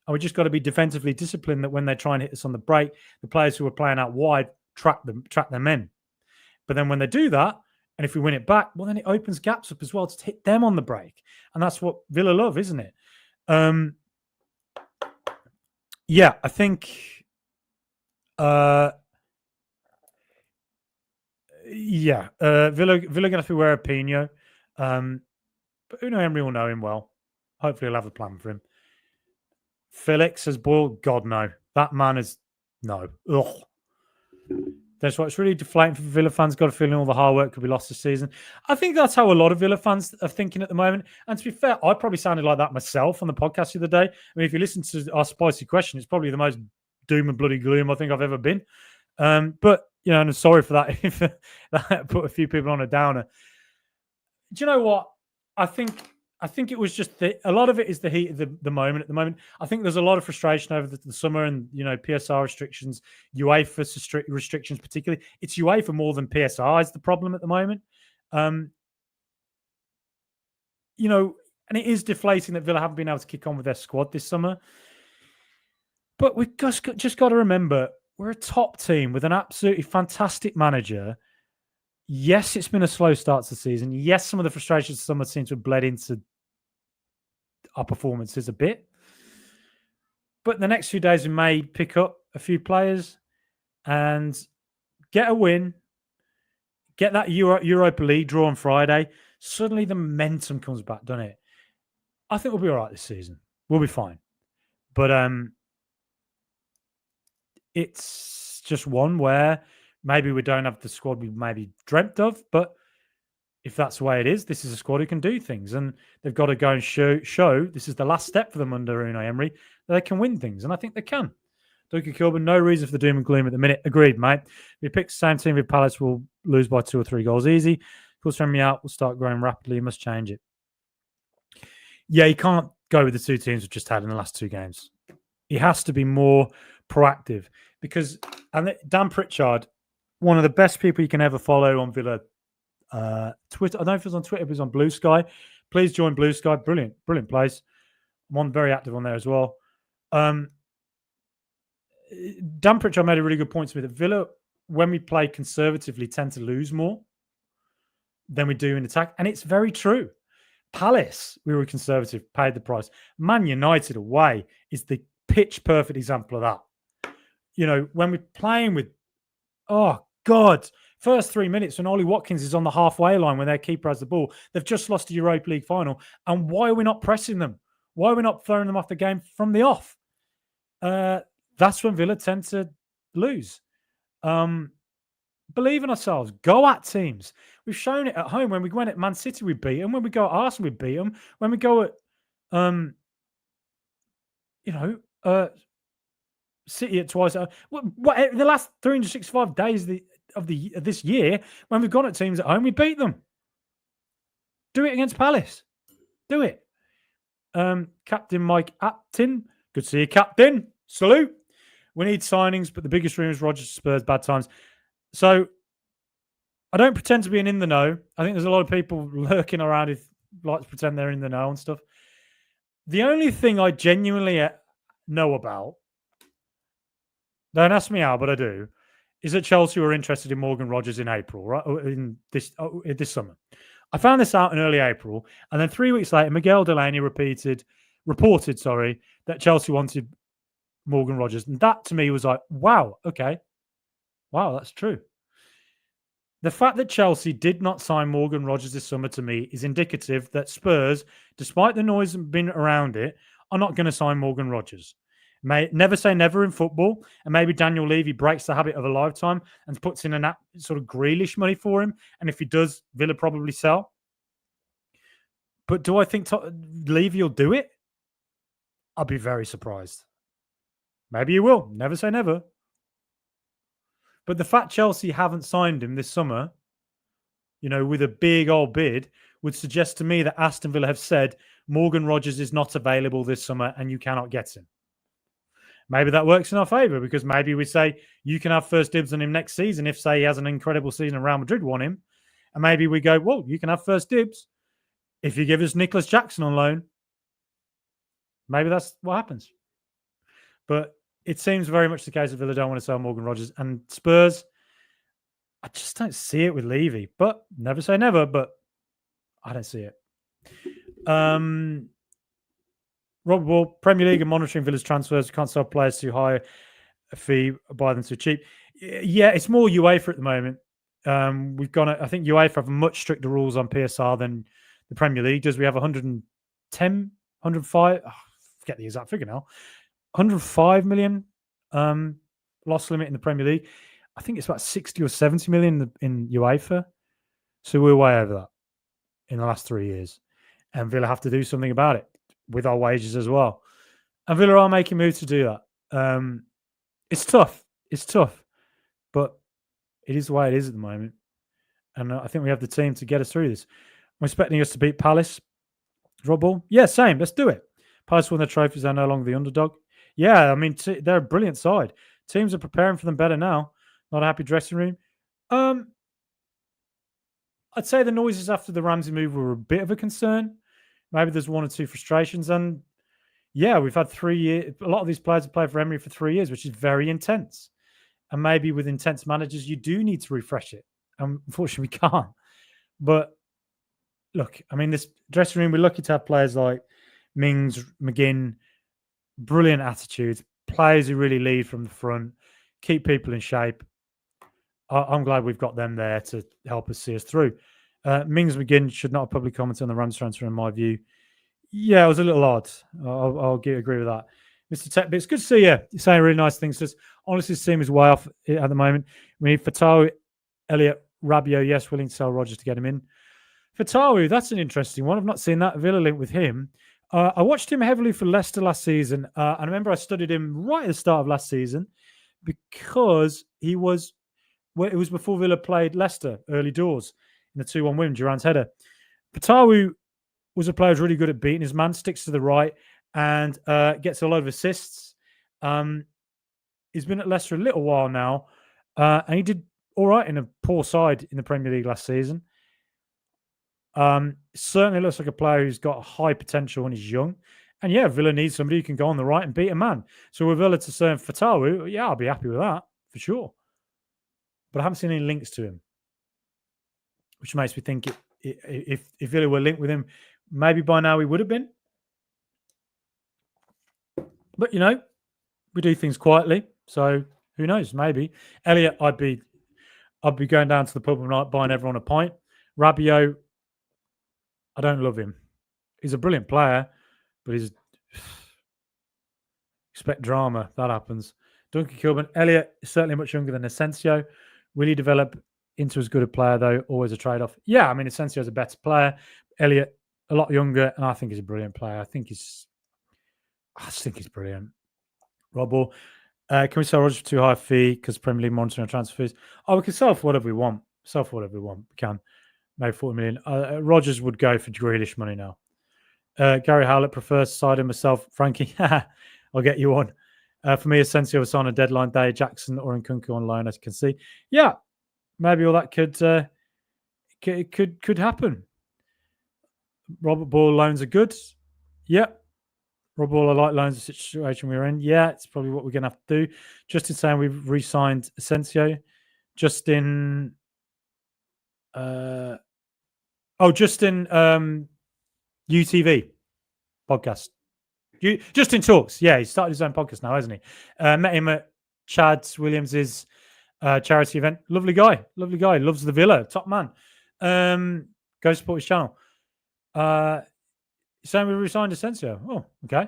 And we just got to be defensively disciplined that when they try and hit us on the break, the players who are playing out wide track them in. But then when they do that, and if we win it back, well, then it opens gaps up as well to hit them on the break. And that's what Villa love, isn't it? Yeah, I think... Villa going to have to wear a Pino. But Unai Emery will know him well. Hopefully he'll have a plan for him. Felix has boiled. God, no. That man is... No. Ugh. That's why it's really deflating for Villa fans. Got a feeling all the hard work could be lost this season. I think that's how a lot of Villa fans are thinking at the moment. And to be fair, I probably sounded like that myself on the podcast the other day. I mean, if you listen to our spicy question, it's probably the most doom and bloody gloom I think I've ever been. But, and I'm sorry for that if that put a few people on a downer. Do you know what? I think it was just a lot of it is the heat of the moment at the moment. I think there's a lot of frustration over the summer and, PSR restrictions, UEFA restrictions particularly. It's UEFA more than PSR is the problem at the moment. And it is deflating that Villa haven't been able to kick on with their squad this summer. But we've just got to remember, we're a top team with an absolutely fantastic manager. Yes, it's been a slow start to the season. Yes, some of the frustrations of summer seem to have bled into our performances a bit. But the next few days, we may pick up a few players and get a win, get that Europa League draw on Friday. Suddenly the momentum comes back, doesn't it? I think we'll be all right this season. We'll be fine. But it's just one where maybe we don't have the squad we maybe dreamt of, but if that's the way it is, this is a squad who can do things, and they've got to go and show this is the last step for them under Unai Emery, that they can win things, and I think they can. Duncan Kilburn, no reason for the doom and gloom at the minute. Agreed, mate. If we pick the same team with Palace, we'll lose by 2 or 3 goals easy. Of course, Emery out, we'll start growing rapidly. You must change it. Yeah, you can't go with the 2 teams we've just had in the last 2 games. He has to be more proactive because Dan Pritchard, one of the best people you can ever follow on Villa Twitter. I don't know if it's on Twitter, but it's on Blue Sky. Please join Blue Sky. Brilliant place. I'm very active on there as well. Dan Pritchard made a really good point to me that Villa, when we play conservatively, tend to lose more than we do in attack. And it's very true. Palace, we were conservative, paid the price. Man United away is the pitch perfect example of that. When we're playing with, oh God, first 3 minutes when Ollie Watkins is on the halfway line when their keeper has the ball, they've just lost the Europa League final. And why are we not pressing them? Why are we not throwing them off the game from the off? That's when Villa tend to lose. Believe in ourselves. Go at teams. We've shown it at home. When we went at Man City, we beat them. When we go at Arsenal, we beat them. When we go at, City at twice. What the last 365 days of this year, when we've gone at teams at home, we beat them. Do it against Palace. Do it. Captain Mike Aptin. Good to see you, Captain. Salute. We need signings, but the biggest rumor is Rodgers Spurs, bad times. So I don't pretend to be in the know. I think there's a lot of people lurking around who like to pretend they're in the know and stuff. The only thing I genuinely know about, don't ask me how, but I do, is that Chelsea were interested in Morgan Rodgers in April, right? In this summer. I found this out in early April, and then 3 weeks later, Miguel Delaney reported, that Chelsea wanted Morgan Rodgers. And that to me was like, wow, okay. Wow, that's true. The fact that Chelsea did not sign Morgan Rodgers this summer to me is indicative that Spurs, despite the noise being around it, are not going to sign Morgan Rodgers. Never say never in football, and maybe Daniel Levy breaks the habit of a lifetime and puts in sort of Grealish money for him. And if he does, Villa probably sell. But do I think Levy will do it? I'll be very surprised. Maybe he will. Never say never. But the fact Chelsea haven't signed him this summer, with a big old bid, would suggest to me that Aston Villa have said Morgan Rogers is not available this summer and you cannot get him. Maybe that works in our favour because maybe we say you can have first dibs on him next season if, say, he has an incredible season and Real Madrid want him. And maybe we go, well, you can have first dibs if you give us Nicholas Jackson on loan. Maybe that's what happens. But it seems very much the case that Villa don't want to sell Morgan Rogers. And Spurs, I just don't see it with Levy. But never say never, but I don't see it. Robert Ball, Premier League and monitoring Villa's transfers. You can't sell players too high a fee, buy them too cheap. Yeah, it's more UEFA at the moment. I think UEFA have much stricter rules on PSR than the Premier League does. We have 110, 105, forget the exact figure now, 105 million loss limit in the Premier League. I think it's about 60 or 70 million in UEFA. So we're way over that in the last 3 years. And Villa have to do something about it with our wages as well. And Villa are making moves to do that. It's tough. It's tough. But it is the way it is at the moment. And I think we have the team to get us through this. I'm expecting us to beat Palace. Rob Ball? Yeah, same. Let's do it. Palace won their trophies. They're no longer the underdog. Yeah, I mean, they're a brilliant side. Teams are preparing for them better now. Not a happy dressing room. I'd say the noises after the Ramsey move were a bit of a concern. Maybe there's one or two frustrations. And yeah, we've had 3 years. A lot of these players have played for Emery for 3 years, which is very intense. And maybe with intense managers, you do need to refresh it. Unfortunately, we can't. But look, I mean, this dressing room, we're lucky to have players like Mings, McGinn, brilliant attitudes, players who really lead from the front, keep people in shape. I'm glad we've got them there to help us see us through. Mings McGinn should not have publicly commented on the Rams transfer, in my view. Yeah, it was a little odd. I'll agree with that. Mr. Tech, it's good to see you. You're saying really nice things. Just honestly, this team is way off at the moment. We need Fatawu, Elliott, Rabiot, yes, willing to sell Rogers to get him in. Fatawu, that's an interesting one. I've not seen that Villa link with him. I watched him heavily for Leicester last season. I remember I studied him right at the start of last season because it was before Villa played Leicester early doors in the 2-1 win, Duran's header. Fatawu was a player who's really good at beating his man, sticks to the right, and gets a lot of assists. He's been at Leicester a little while now, and he did all right in a poor side in the Premier League last season. Certainly looks like a player who's got high potential and he's young. And yeah, Villa needs somebody who can go on the right and beat a man. So with Villa to sign Fatawu, yeah, I'll be happy with that for sure. But I haven't seen any links to him, which makes me think if Villa were linked with him, maybe by now we would have been. But we do things quietly, so who knows? Maybe Elliott, I'd be going down to the pub and buying everyone a pint. Rabiot, I don't love him. He's a brilliant player, but he's expect drama. That happens. Duncan Kilburn, Elliott is certainly much younger than Asensio. Will he develop into as good a player, though? Always a trade-off. Yeah, I mean, Asensio's a better player. Elliott, a lot younger, and I think he's a brilliant player. I just think he's brilliant. Rob Ball, can we sell Rogers for too high a fee because Premier League monitoring transfer fees? Oh, we can sell for whatever we want. We can. Maybe 40 million. Rogers would go for Grealish money now. Gary Howlett prefers side myself. Frankie, I'll get you on. For me, Asensio was on a deadline day. Jackson or Nkunku on loan, as you can see. Yeah, maybe all that could happen. Robert Ball loans are good. Yeah. Robert Ball, I like loans, the situation we're in. Yeah, it's probably what we're going to have to do. Justin saying we've re-signed Asensio. Justin UTV podcast. Justin Talks. Yeah, he started his own podcast now, hasn't he? Met him at Chad Williams' charity event. Lovely guy. Loves the Villa. Top man. Go support his channel. Saying we re-signed Asensio. Oh, okay.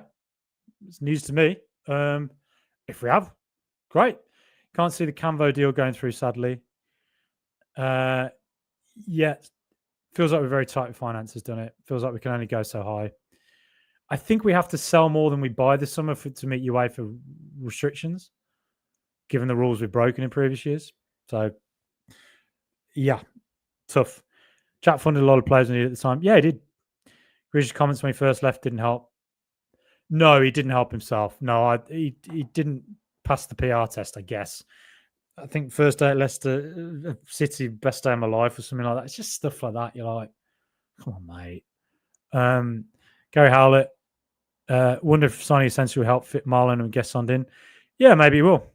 It's news to me. If we have, great. Can't see the Canvo deal going through, sadly. Yeah, feels like we're very tight with finances, doesn't it? Feels like we can only go so high. I think we have to sell more than we buy this summer to meet UEFA restrictions, given the rules we've broken in previous years. So, yeah, tough. Chat funded a lot of players we needed at the time. Yeah, he did. Grealish comments when he first left didn't help. No, he didn't help himself. No, he didn't pass the PR test, I guess. I think first day at Leicester City, best day of my life or something like that. It's just stuff like that. You're like, come on, mate. Gary Howlett, wonder if signing Asensio will help fit Marlon and Gesson in. Yeah, maybe he will.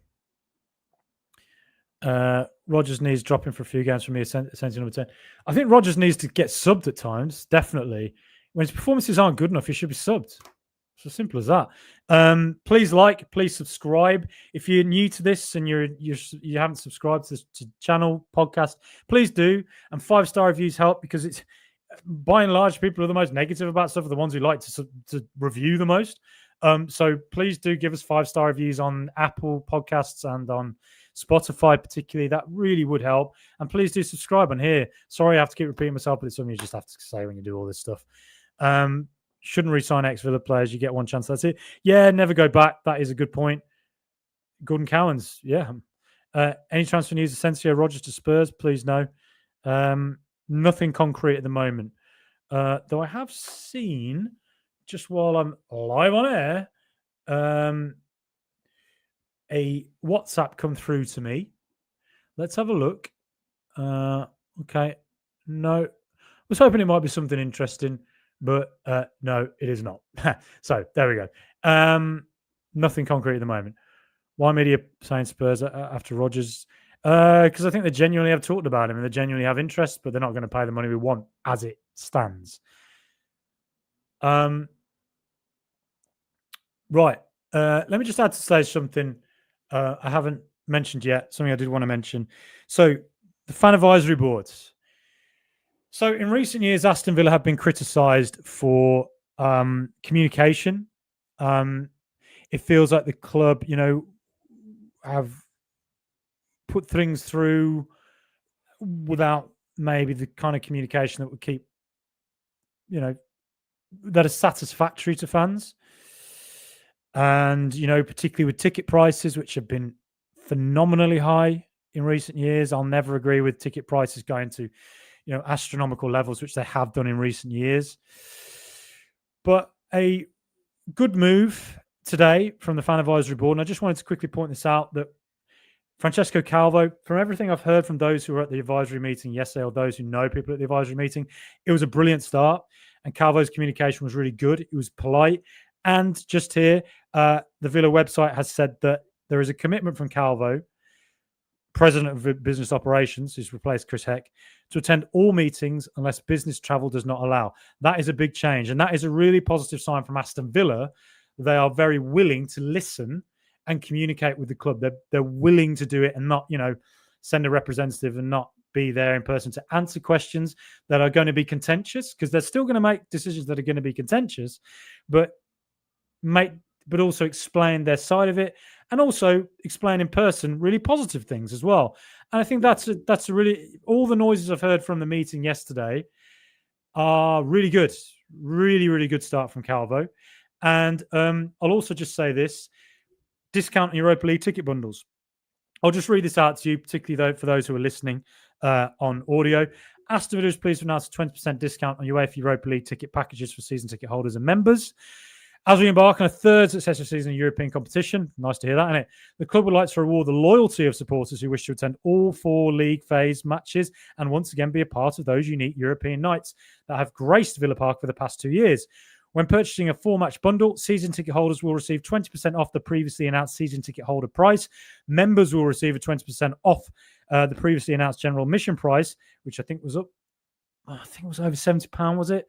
Rodgers needs dropping for a few games from me, Asensio number 10. I think Rodgers needs to get subbed at times, definitely. When his performances aren't good enough, he should be subbed. It's as simple as that. Please please subscribe. If you're new to this and you haven't subscribed to the channel podcast, please do. And 5-star reviews help because it's by and large people who are the most negative about stuff are the ones who like to review the most. So please do give us 5-star reviews on Apple Podcasts and on Spotify, particularly. That really would help. And please do subscribe on here. Sorry, I have to keep repeating myself, but it's something you just have to say when you do all this stuff. Shouldn't re-sign ex-Villa players. You get one chance. That's it. Yeah, never go back. That is a good point. Gordon Cowans. Yeah. Any transfer news? Asensio, Rodgers to Spurs? Please no. Nothing concrete at the moment. Though I have seen, just while I'm live on air, a WhatsApp come through to me. Let's have a look. Okay. No. I was hoping it might be something interesting, but no, it is not. So there we go. Nothing concrete at the moment. Why media saying Spurs after Rodgers? Because I think they genuinely have talked about him and they genuinely have interest, but they're not going to pay the money we want as it stands. Right. Let me just add to say something I haven't mentioned yet, something I did want to mention. So the fan advisory boards. So in recent years, Aston Villa have been criticised for communication. It feels like the club, have put things through without maybe the kind of communication that would keep, that is satisfactory to fans. And, particularly with ticket prices, which have been phenomenally high in recent years. I'll never agree with ticket prices going to, astronomical levels, which they have done in recent years. But a good move today from the fan advisory board, and I just wanted to quickly point this out, that Francesco Calvo, from everything I've heard from those who were at the advisory meeting yesterday or those who know people at the advisory meeting, it was a brilliant start. And Calvo's communication was really good. It was polite. And just here, the Villa website has said that there is a commitment from Calvo, president of business operations, who's replaced Chris Heck, to attend all meetings unless business travel does not allow. That is a big change. And that is a really positive sign from Aston Villa. They are very willing to listen and communicate with the club. They're willing to do it and not, send a representative and not be there in person to answer questions that are going to be contentious, because they're still going to make decisions that are going to be contentious, but also explain their side of it, and also explain in person really positive things as well. And I think that's a really, all the noises I've heard from the meeting yesterday are really good. Really, really good start from Calvo. And I'll also just say this: discount Europa League ticket bundles. I'll just read this out to you, particularly for those who are listening on audio. Aston Villa is pleased to announce a 20% discount on UEFA Europa League ticket packages for season ticket holders and members. As we embark on a third successive season of European competition, nice to hear that, isn't it? The club would like to reward the loyalty of supporters who wish to attend all 4 league phase matches and once again be a part of those unique European nights that have graced Villa Park for the past 2 years. When purchasing a 4-match bundle, season ticket holders will receive 20% off the previously announced season ticket holder price. Members will receive a 20% off the previously announced general admission price, which I think was over £70, was it?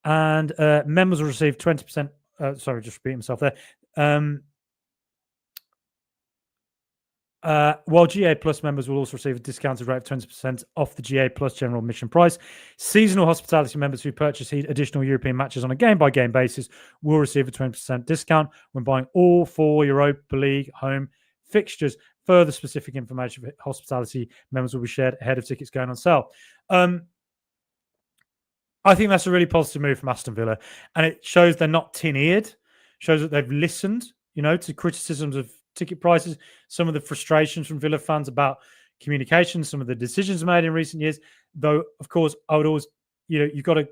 And members will receive 20%. Sorry, just repeating myself there. While GA Plus members will also receive a discounted rate of 20% off the GA Plus general admission price, seasonal hospitality members who purchase additional European matches on a game-by-game basis will receive a 20% discount when buying all 4 Europa League home fixtures. Further specific information for hospitality members will be shared ahead of tickets going on sale. I think that's a really positive move from Aston Villa, and it shows they're not tin-eared. Shows that they've listened, to criticisms of ticket prices, some of the frustrations from Villa fans about communication, some of the decisions made in recent years. Though, of course, I would always, you've got to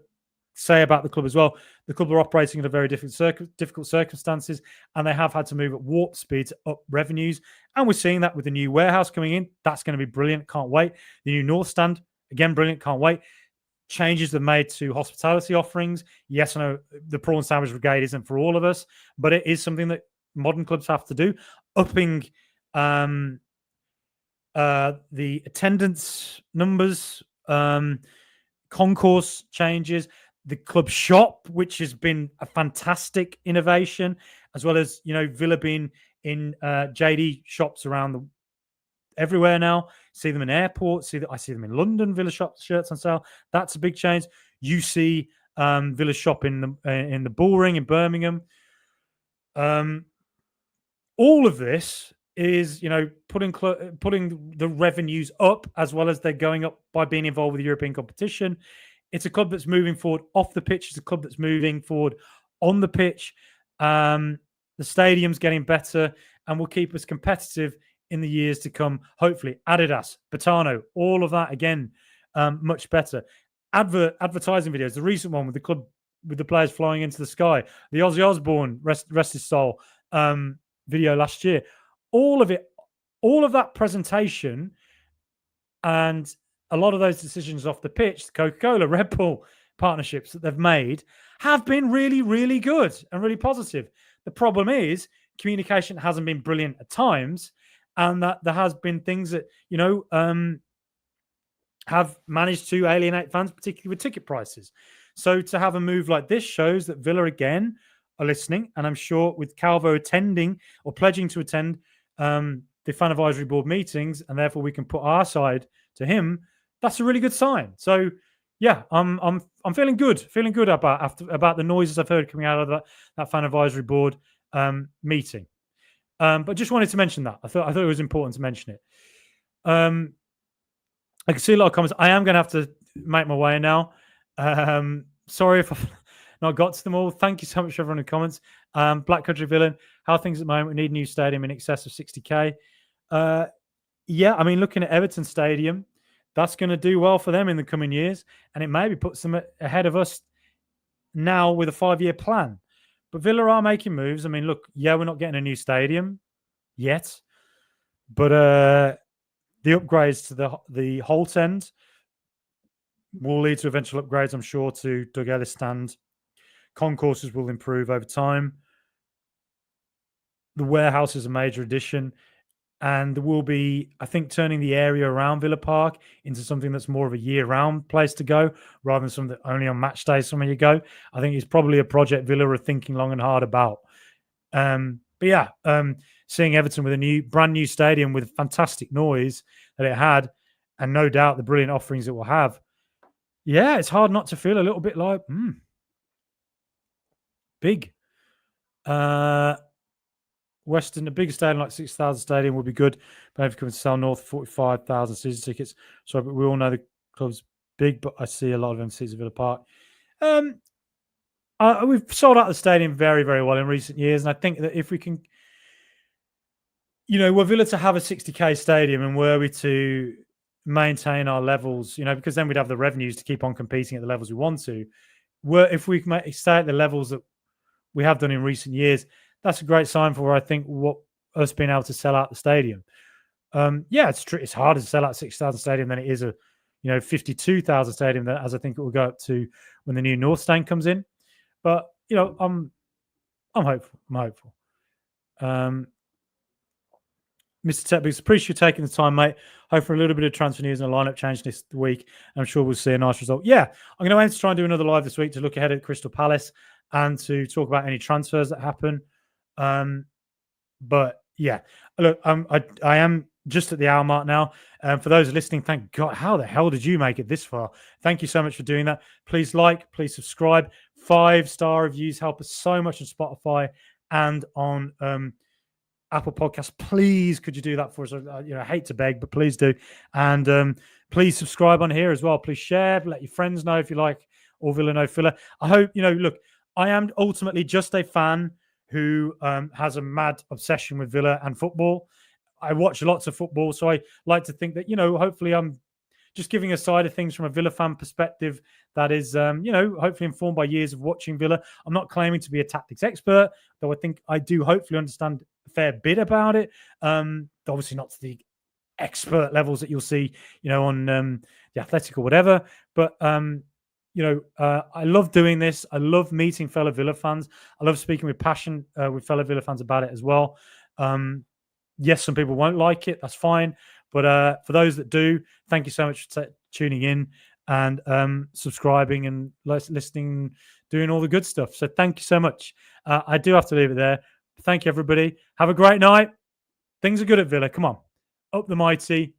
say about the club as well. The club are operating under very difficult circumstances, and they have had to move at warp speed to up revenues. And we're seeing that with the new warehouse coming in. That's going to be brilliant. Can't wait. The new North Stand, again, brilliant. Can't wait. Changes they've made to hospitality offerings. Yes, I know the prawn sandwich brigade isn't for all of us, but it is something that modern clubs have to do. Upping the attendance numbers, concourse changes, the club shop, which has been a fantastic innovation, as well as Villa being in JD shops around everywhere now. See them in airports. I see them in London. Villa shirts on sale. That's a big change. You see Villa shop in the Bullring in Birmingham. All of this is putting the revenues up, as well as they're going up by being involved with the European competition. It's a club that's moving forward off the pitch. It's a club that's moving forward on the pitch. The stadium's getting better and will keep us competitive in the years to come. Hopefully, Adidas, Betano, all of that again, much better. Advertising videos. The recent one with the club, with the players flying into the sky. The Ozzy Osbourne, rest his soul, video last year. All of it, all of that presentation, and a lot of those decisions off the pitch, the Coca-Cola, Red Bull partnerships that they've made, have been really, really good and really positive. The problem is communication hasn't been brilliant at times, and that there has been things that have managed to alienate fans, particularly with ticket prices. So to have a move like this shows that Villa again are listening, and I'm sure with Calvo attending or pledging to attend the fan advisory board meetings, and therefore we can put our side to him. That's a really good sign. So yeah, I'm feeling good about the noises I've heard coming out of that fan advisory board meeting. But just wanted to mention that. I thought it was important to mention it. I can see a lot of comments. I am going to have to make my way now. Sorry if I've not got to them all. Thank you so much, everyone in the comments. Black Country Villain, how are things at the moment? We need a new stadium in excess of 60k. Yeah, I mean, looking at Everton Stadium, that's going to do well for them in the coming years, and it maybe puts them ahead of us now with a 5-year plan. But Villa are making moves. I mean, look, yeah, we're not getting a new stadium yet, but the upgrades to the Holt End will lead to eventual upgrades, I'm sure, to Doug Ellis Stand. Concourses will improve over time. The warehouse is a major addition, and there will be, I think, turning the area around Villa Park into something that's more of a year-round place to go, rather than something that only on match days somewhere you go. I think it's probably a project Villa are thinking long and hard about. But yeah, seeing Everton with a brand new stadium with fantastic noise that it had, and no doubt the brilliant offerings it will have. Yeah, it's hard not to feel a little bit like, big. Western, a bigger stadium like 6,000 stadium would be good. But if you come to sell north 45,000 season tickets. So, but we all know the club's big, but I see a lot of them seats at Villa Park. We've sold out the stadium very, very well in recent years, and I think that if we can, were Villa to have a 60k stadium, and were we to maintain our levels, because then we'd have the revenues to keep on competing at the levels we want to. If we stay at the levels that we have done in recent years, that's a great sign for, I think, what us being able to sell out the stadium. Yeah, it's true. It's harder to sell out 6,000 stadium than it is a 52,000 stadium, that, as I think it will go up to when the new North Stand comes in. But I'm hopeful. Mr. Techbooks, appreciate you taking the time, mate. Hope for a little bit of transfer news and a lineup change this week. I'm sure we'll see a nice result. Yeah, I'm going to aim to try and do another live this week to look ahead at Crystal Palace and to talk about any transfers that happen. But yeah, look, I am just at the hour mark now. For those listening, thank God. How the hell did you make it this far? Thank you so much for doing that. Please like, please subscribe. 5-star reviews help us so much on Spotify and on Apple Podcasts. Please, could you do that for us? I hate to beg, but please do. And please subscribe on here as well. Please share, let your friends know if you like All Villa, No Filler. I hope, look, I am ultimately just a fan who has a mad obsession with Villa and football. I watch lots of football, so I like to think that, hopefully I'm just giving a side of things from a Villa fan perspective that is, hopefully informed by years of watching Villa. I'm not claiming to be a tactics expert, though I think I do hopefully understand a fair bit about it. Obviously not to the expert levels that you'll see, on the Athletic or whatever. But, I love doing this. I love meeting fellow Villa fans. I love speaking with passion with fellow Villa fans about it as well. Yes, some people won't like it. That's fine. But for those that do, thank you so much for tuning in and subscribing and listening, doing all the good stuff. So thank you so much. I do have to leave it there. Thank you, everybody. Have a great night. Things are good at Villa. Come on. Up the mighty.